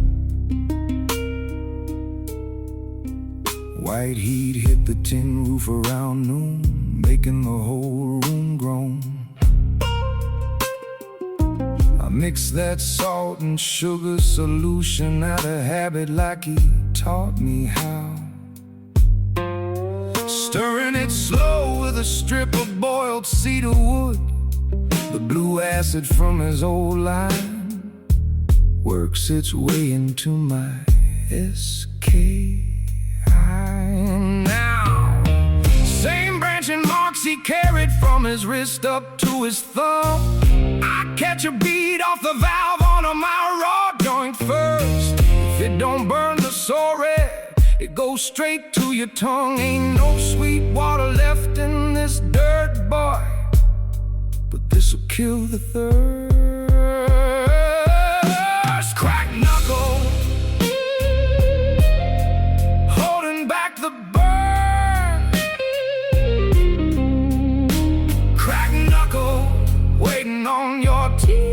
White heat hit the tin roof around noon, making the whole room groan. I mixed that salt and sugar solution out of habit like he taught me how. Stirring it slow with a strip of boiled cedar wood. The blue acid from his old line works its way into my SKI now. Same branching marks he carried from his wrist up to his thumb. I catch a bead off the valve on my raw joint first. If it don't burn the sore red, it goes straight to your tongue. Ain't no sweet water left in this dirt, boy, but this'll kill the thirst. Crack knuckle, holding back the burn. Crack knuckle, waiting on your TRN.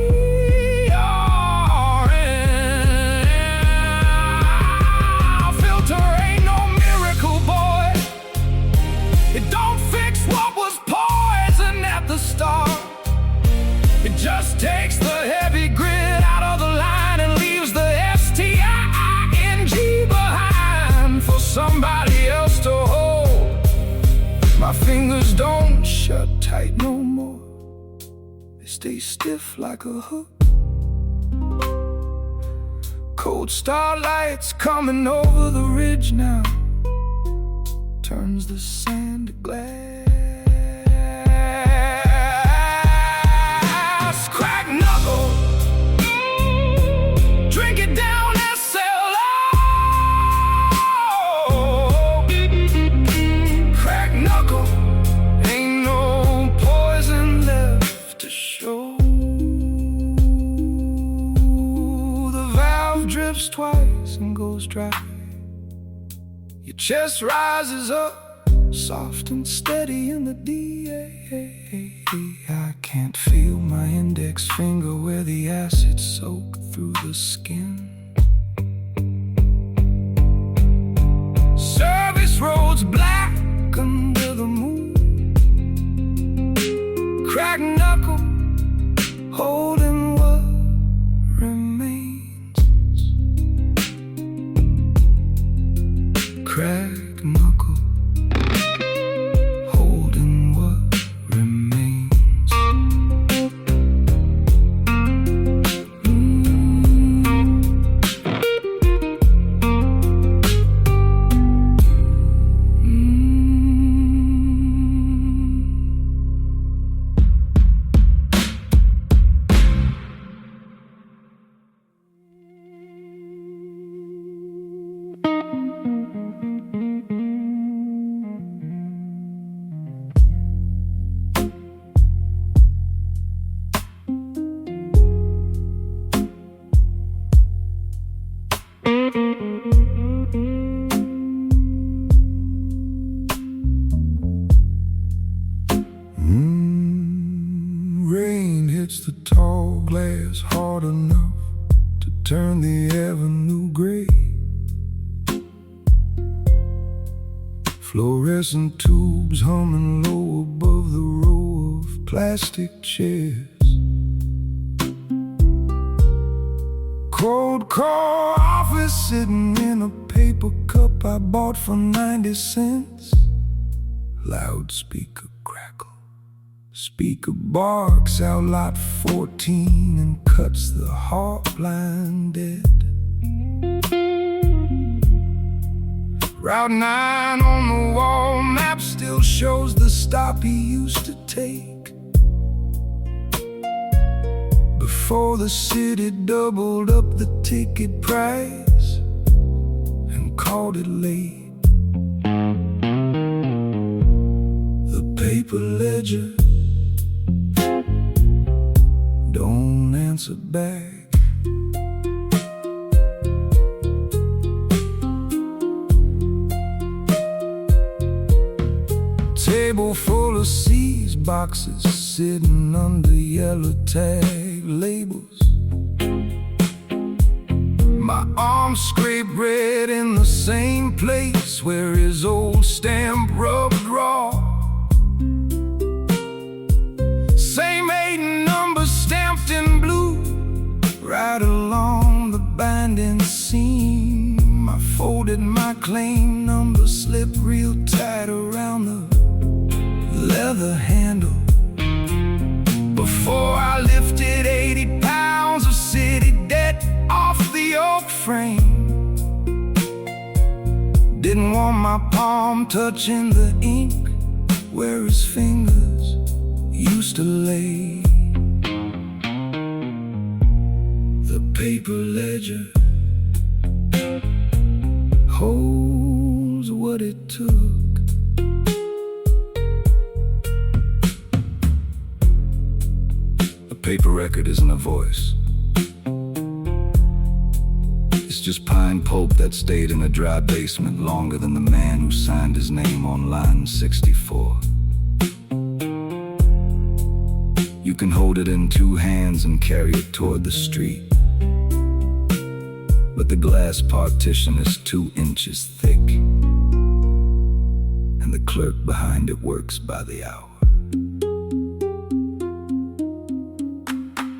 Filter ain't no miracle, boy. It don't fix what was poison at the start. It just takes the heavy grit out of the line and leaves the STING behind for somebody else to hold. My fingers don't shut tight no more. They stay stiff like a hook. Cold starlight's coming over the ridge now, turns the sand to glass. Crack knuckle, drink it down, SLO. Crack knuckle, ain't no poison left to show. The valve drips twice and goes dry. Your chest rises up, soft and steady in the DA. I can't feel my index finger where the acid soaked through the skin. Service roads black under the moon. Crack knuckle, holding what remains. Crack knuckle, holding what remains. Rain hits the tall glass hard enough to turn the avenue gray. Fluorescent tubes humming low above the row of plastic chairs. Cold core office sitting in a paper cup I bought for 90 cents. Loudspeaker crackle. Speaker barks out lot 14 and cuts the heart line dead. Route 9 on the wall map still shows the stop he used to take before the city doubled up the ticket price and called it late. The paper ledger don't answer back. Table full of C's boxes sitting under yellow tag labels. My arms scrape red in the same place where his old stamp rubbed raw. Same 8 numbers stamped in blue right along the binding seam. I folded my claim number, slipped real tight around the leather handle before I lifted 80 pounds of city debt off the oak frame. Didn't want my palm touching the ink where his fingers used to lay. The paper ledger holds what it took. A paper record isn't a voice. It's just pine pulp that stayed in a dry basement longer than the man who signed his name on line 64. You can hold it in two hands and carry it toward the street, but the glass partition is 2 inches thick, and the clerk behind it works by the hour.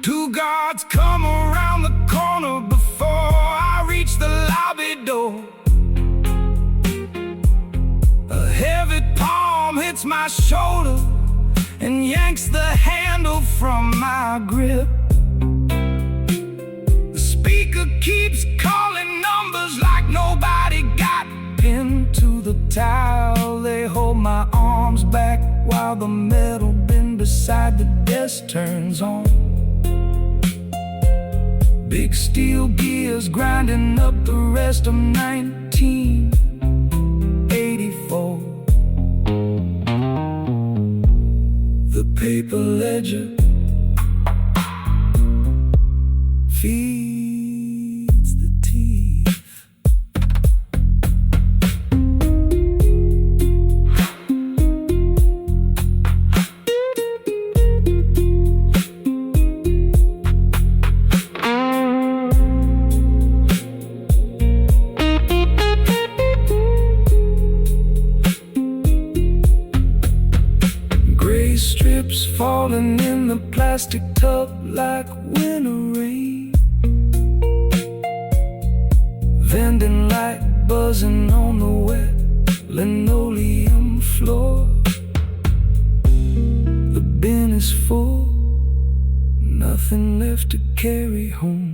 2 guards come around the corner before I reach the lobby door. A heavy palm hits my shoulder and yanks the handle from my grip. The speaker keeps calling numbers like nobody got pinned to the towel. They hold my arms back while the metal bin beside the desk turns on. Big steel gears grinding up the rest of 1984. The paper ledger feeds the teeth. Strips falling in the plastic tub like winter rain. Vending light buzzing on the wet linoleum floor. The bin is full, nothing left to carry home.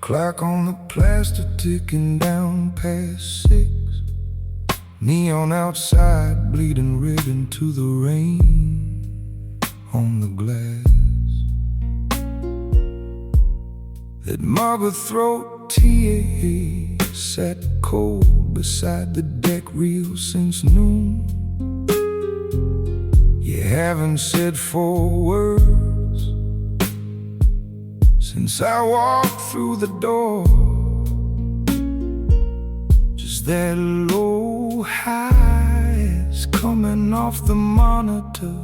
Clock on the plaster ticking down past 6. Neon outside bleeding red into the rain on the glass. That marble throat TA sat cold beside the deck reel since noon. You haven't said 4 words since I walked through the door. Just that low highs coming off the monitor,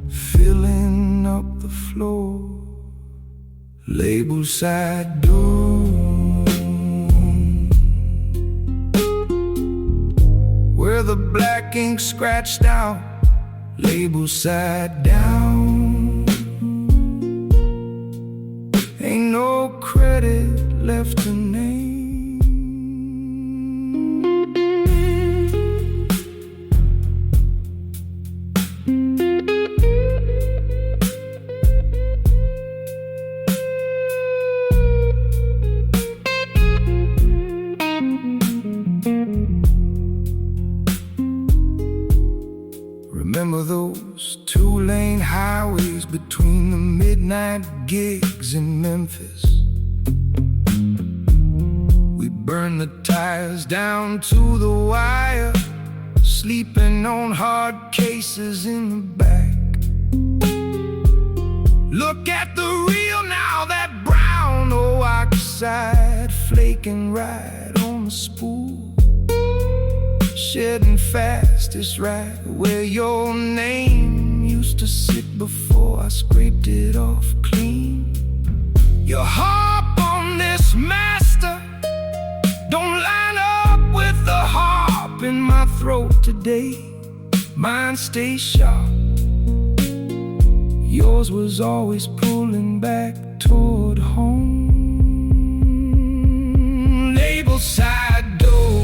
filling up the floor. Label side doom, where the black ink scratched out. Label side down. Ain't no credit left to name. Remember those 2-lane highways between the midnight gigs in Memphis? We burned the tires down to the wire, sleeping on hard cases in the back. Look at the reel now, that brown oxide flaking right on the spool. shedding fast. It's right where your name used to sit before I scraped it off clean. Your harp on this master don't line up with the harp in my throat today. Mine stays sharp, yours was always pulling back toward home. Label side door,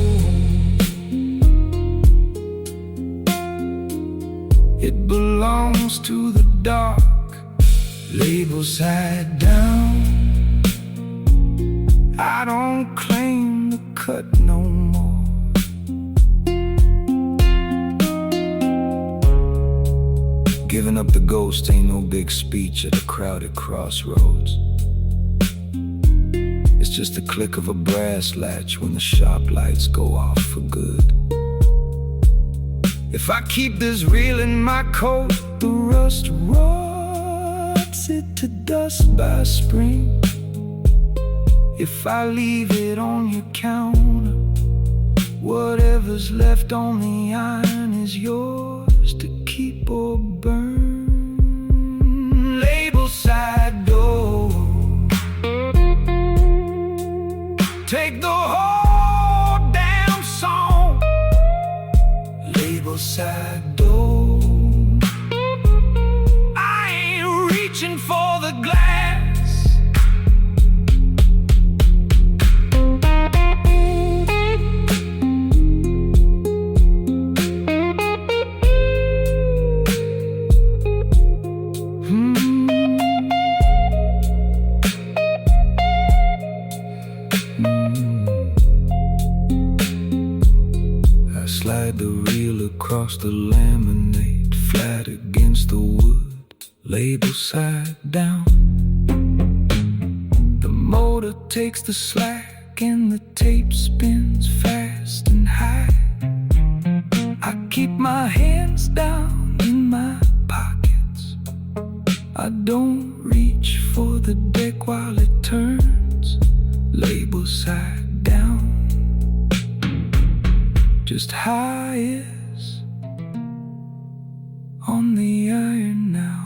it belongs to the dark. Label side down, I don't claim the cut no more. Giving up the ghost ain't no big speech at a crowded crossroads. It's just the click of a brass latch when the shop lights go off for good. If I keep this reel in my coat, the rust rots it to dust by spring. If I leave it on your counter, whatever's left on the iron is yours to keep or burn. Label side door, take the whole damn song. Label side door, I ain't reaching for the glass. Slide the reel across the laminate, flat against the wood, label side down. The motor takes the slack and the tape spins fast and high. I keep my hands down in my pockets, I don't reach for the deck while it turns, label side down. Just highest on the iron now.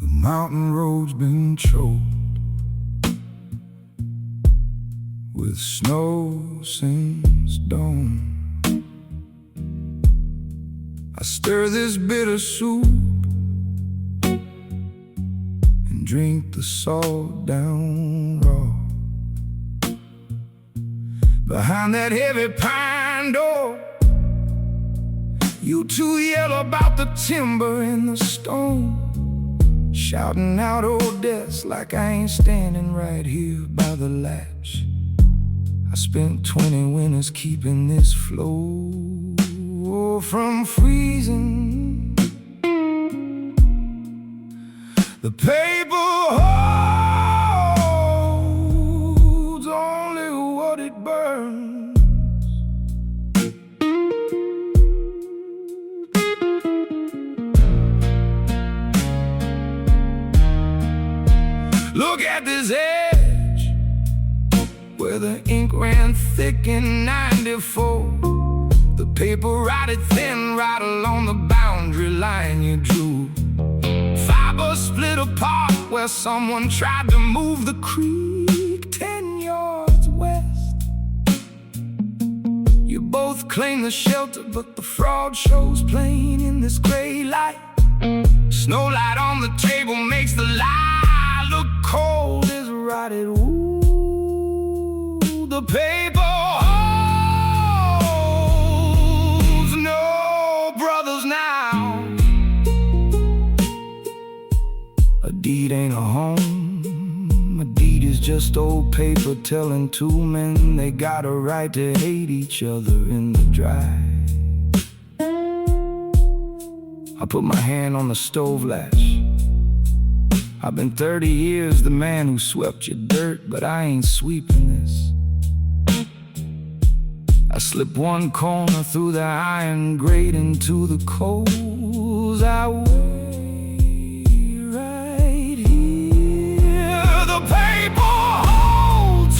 Mountain road's been choked with snow since dawn. I stir this bitter soup and drink the salt down raw. Behind that heavy pine door, you two yell about the timber and the stone, shouting out Odess like I ain't standing right here by the latch. I spent 20 winters keeping this flow from freezing. The paper holds only what it burns. Look at this edge where the ink ran thick in '94. The paper rotted thin right along the boundary line you drew. Fiber split apart where someone tried to move the creek 10 yards west. You both claim the shelter, but the fraud shows plain in this gray light. Snow light on the table makes the lie look cold as rotted wool. The paper A deed ain't a home. A deed is just old paper telling two men they got a right to hate each other in the dry. I put my hand on the stove latch. I've been 30 years the man who swept your dirt, but I ain't sweeping this. I slip one corner through the iron grate into the coals. I wait right here. The paper holds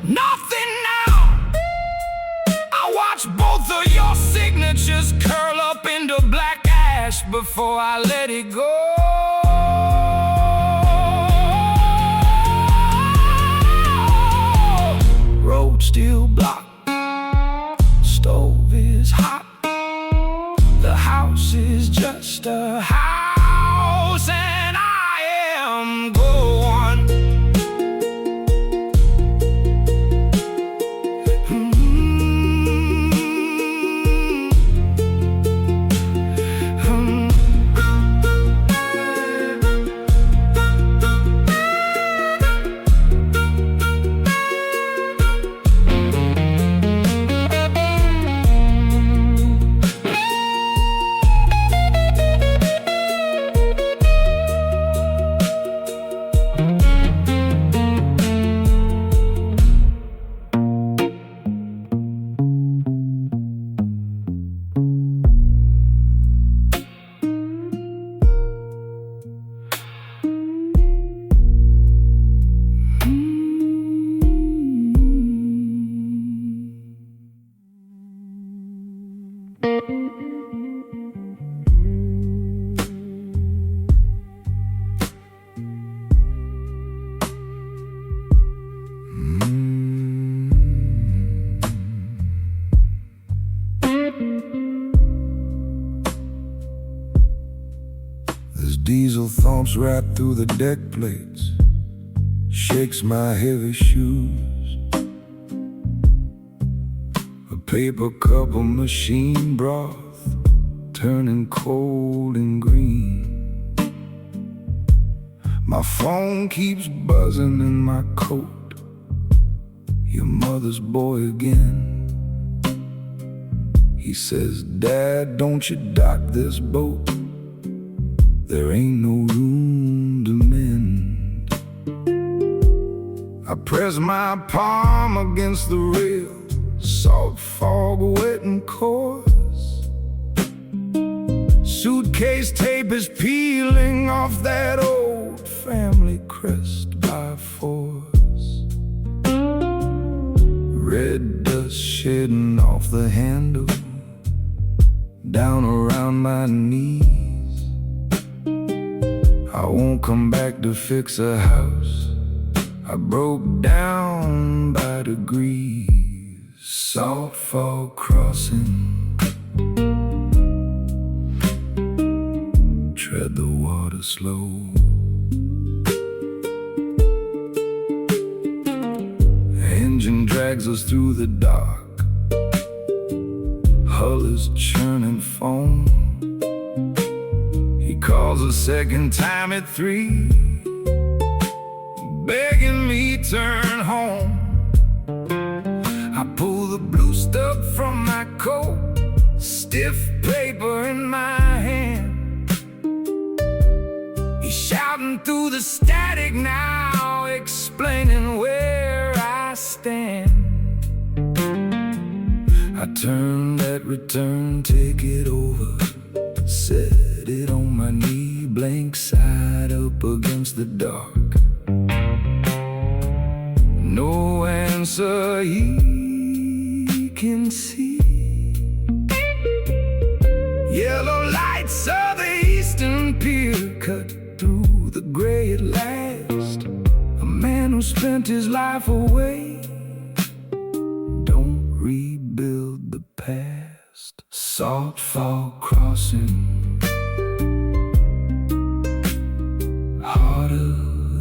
nothing now. I watch both of your signatures curl up into black ash before I let it go. Road still blocked. Stove is hot. The house is just a house, and I am going. Diesel thumps right through the deck plates, shakes my heavy shoes. A paper cup of machine broth, turning cold and green. My phone keeps buzzing in my coat. Your mother's boy again. He says, Dad, don't you dock this boat. There ain't no room to mend. I press my palm against the rail, salt fog wet and coarse. Suitcase tape is peeling off that old family crest by force. Red dust shedding off the handle, down around my knees. I won't come back to fix a house. I broke down by degrees. Salt fog crossing. Tread the water slow. Engine drags us through the dark. Hull is churning foam. He calls a second time at 3, begging me turn home. I pull the blue stuff from my coat, stiff paper in my hand. He's shouting through the static now, explaining where I stand. I turn that return ticket over, set it on my knee, blank side up against the dark. No answer he can see. Yellow lights of the eastern pier cut through the gray at last. A man who spent his life away don't rebuild the past. Salt fog crossing, harder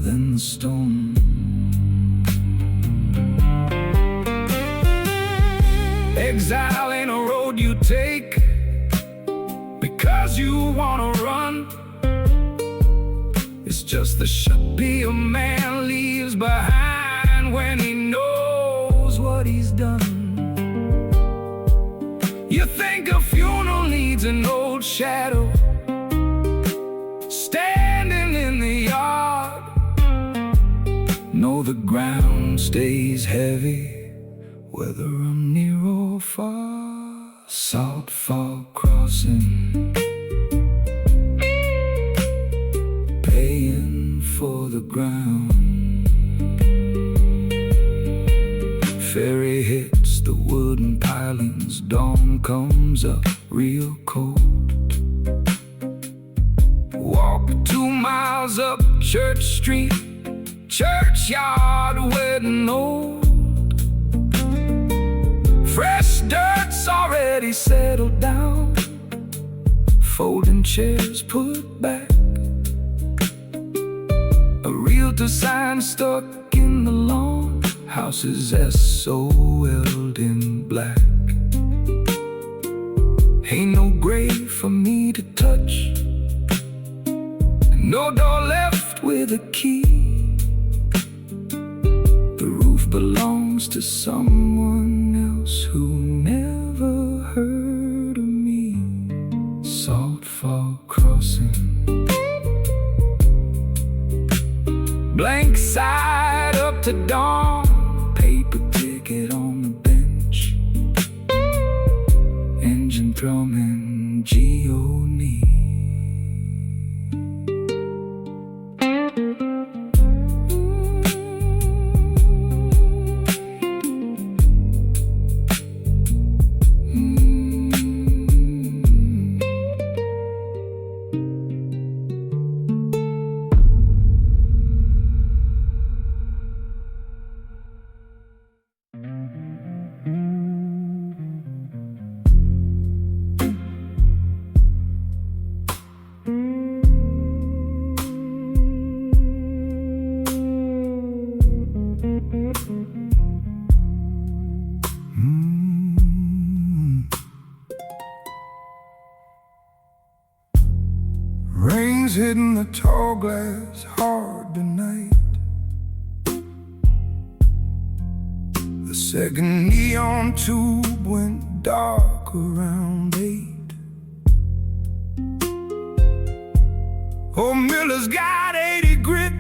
than the stone. Exile ain't a road you take because you wanna run. It's just the shabby a man leaves behind when he knows what he's done. You think a funeral needs an old shadow standing in the yard. No, the ground stays heavy whether I'm near or far. Salt fog crossing, paying for the ground. Ferry hits the wooden pilings, dawn comes up real cold. Walk 2 miles up Church Street, churchyard wedding old. Fresh dirt's already settled down, folding chairs put back. A realtor sign stuck in the lawn, houses SOL'd in black. Ain't no grave for me to touch, no door left with a key. The roof belongs to someone else who never heard of me. Salt fog crossing, blank side up to dawn. Paper ticket on the bench, engine drumming G-O-Knee. Rain's hitting the tall glass hard tonight. The second neon tube went dark around 8. Old Miller's got 80 grit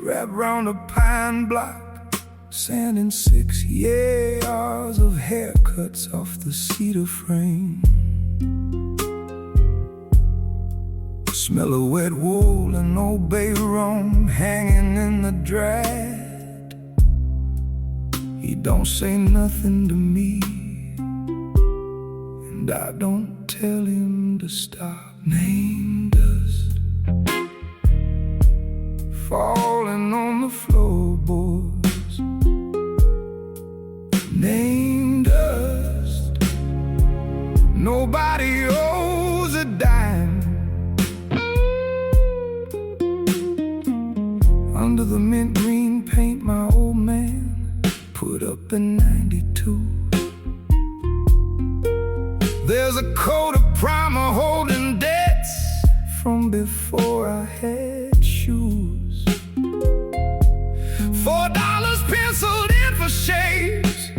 wrapped round a pine block, sand in 6 yards of haircuts off the cedar frame. Smell of wet wool and Old Bay rum hanging in the drag. He don't say nothing to me, and I don't tell him to stop. Name dust falling on the floorboards. Name dust, nobody owes a dime. Under the mint green paint my old man put up in 92. There's a coat of primer holding debts from before I had shoes. $4 penciled in for shades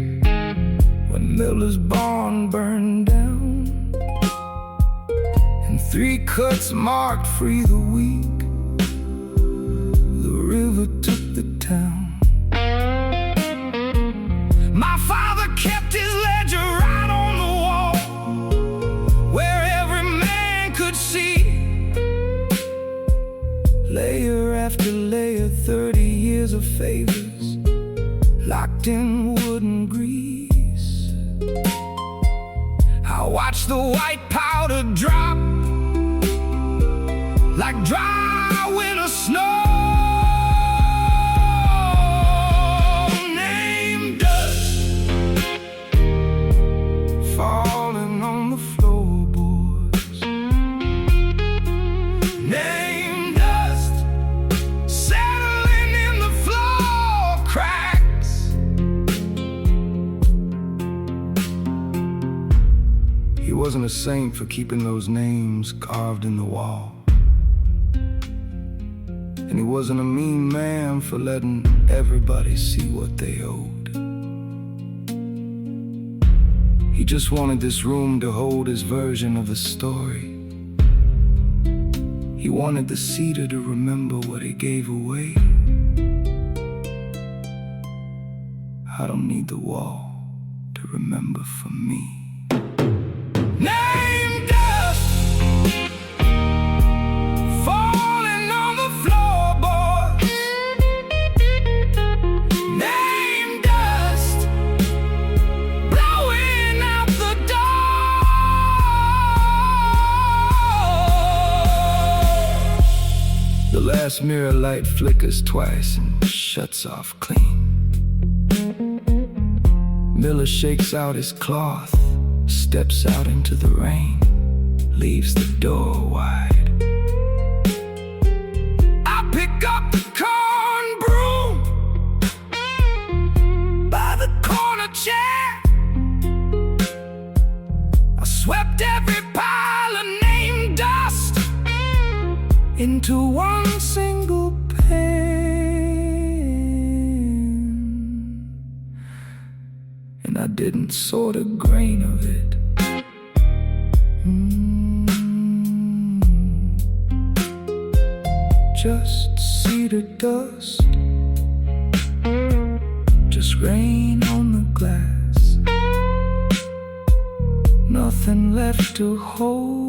when Miller's barn burned down, and 3 cuts marked free the week. River took the town. My father kept his ledger right on the wall, where every man could see. Layer after layer, 30 years of favors locked in wooden grease. I watched the white powder drop like dry winter snow. Falling on the floorboards. Name dust settling in the floor cracks. He wasn't a saint for keeping those names carved in the wall. And he wasn't a mean man for letting everybody see what they owed. He just wanted this room to hold his version of the story. He wanted the cedar to remember what he gave away. I don't need the wall to remember for me. Name dust falling on the floorboards. Name dust blowing out the door. The last mirror light flickers twice and shuts off clean. Miller shakes out his cloth, steps out into the rain, leaves the door wide. I pick up the corn broom by the corner chair. I swept every pile of name dust into one single pan. And I didn't sort a grain of it. Just cedar dust, just rain on the glass, nothing left to hold.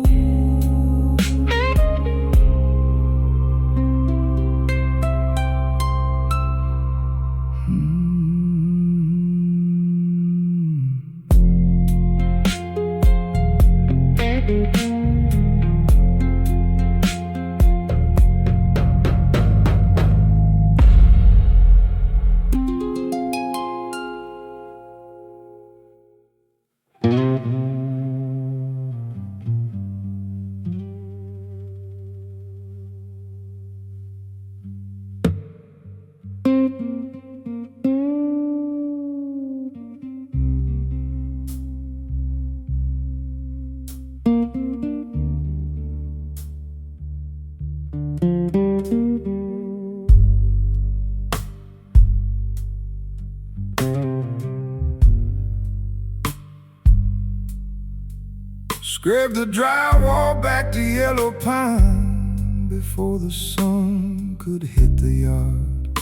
Scrape the drywall back to yellow pine before the sun could hit the yard.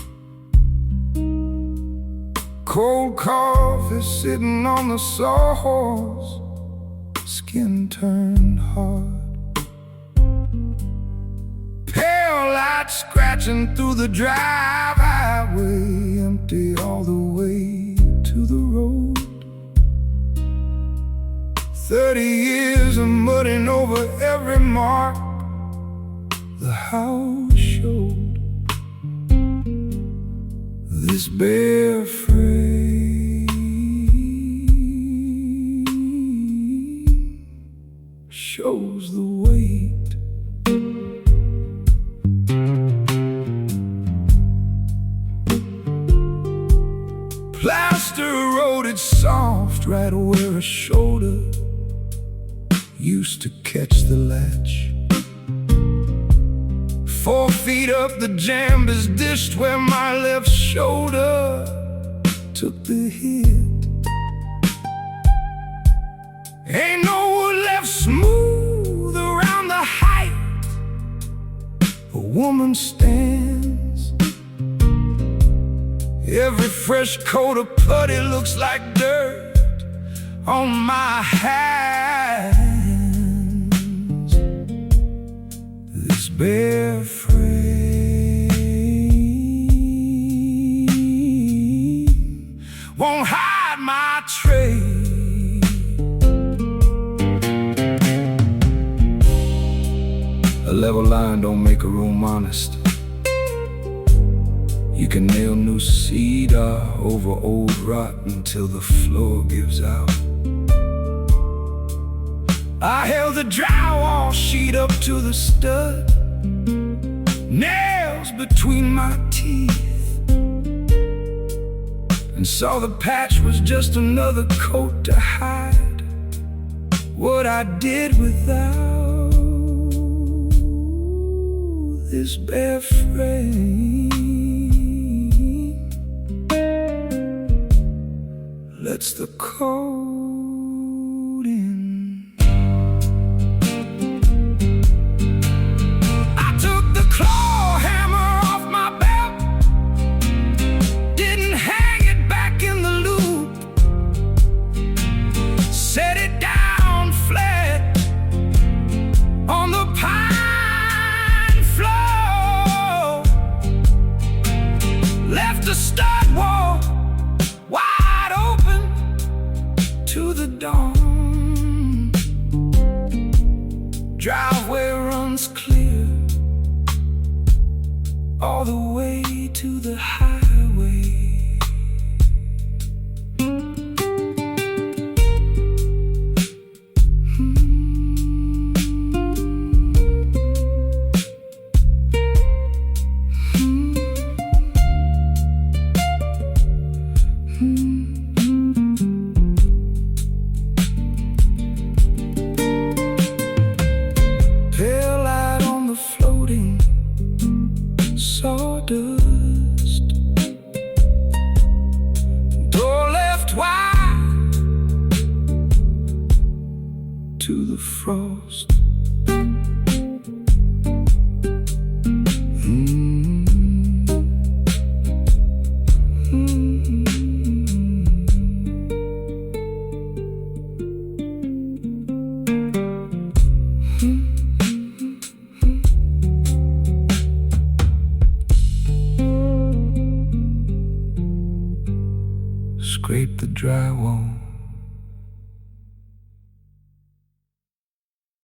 Cold coffee sitting on the sawhorse, skin turned hard. Pale light scratching through the drive highway, empty all the way to the road. 30 years of mudding over every mark the house showed. This bare frame shows the weight. Plaster eroded soft right where a shoulder used to catch the latch. 4 feet up the jamb is dished where my left shoulder took the hit. Ain't no wood left smooth around the height a woman stands. Every fresh coat of putty looks like dirt on my hands. This bare frame won't hide my trade. A level line don't make a room honest. You can nail new cedar over old rot until the floor gives out. I held the drywall sheet up to the stud, nails between my teeth, and saw the patch was just another coat to hide what I did without this bare frame lets the cold in. I took the claw hammer off my belt, didn't hang it back in the loop, set it down flat on the pine floor, left the stud wall wide open to the dawn. Driveway runs clear all the way to the highway. Pale light on the floating sawdust, door left wide to the frost. Scrape the drywall.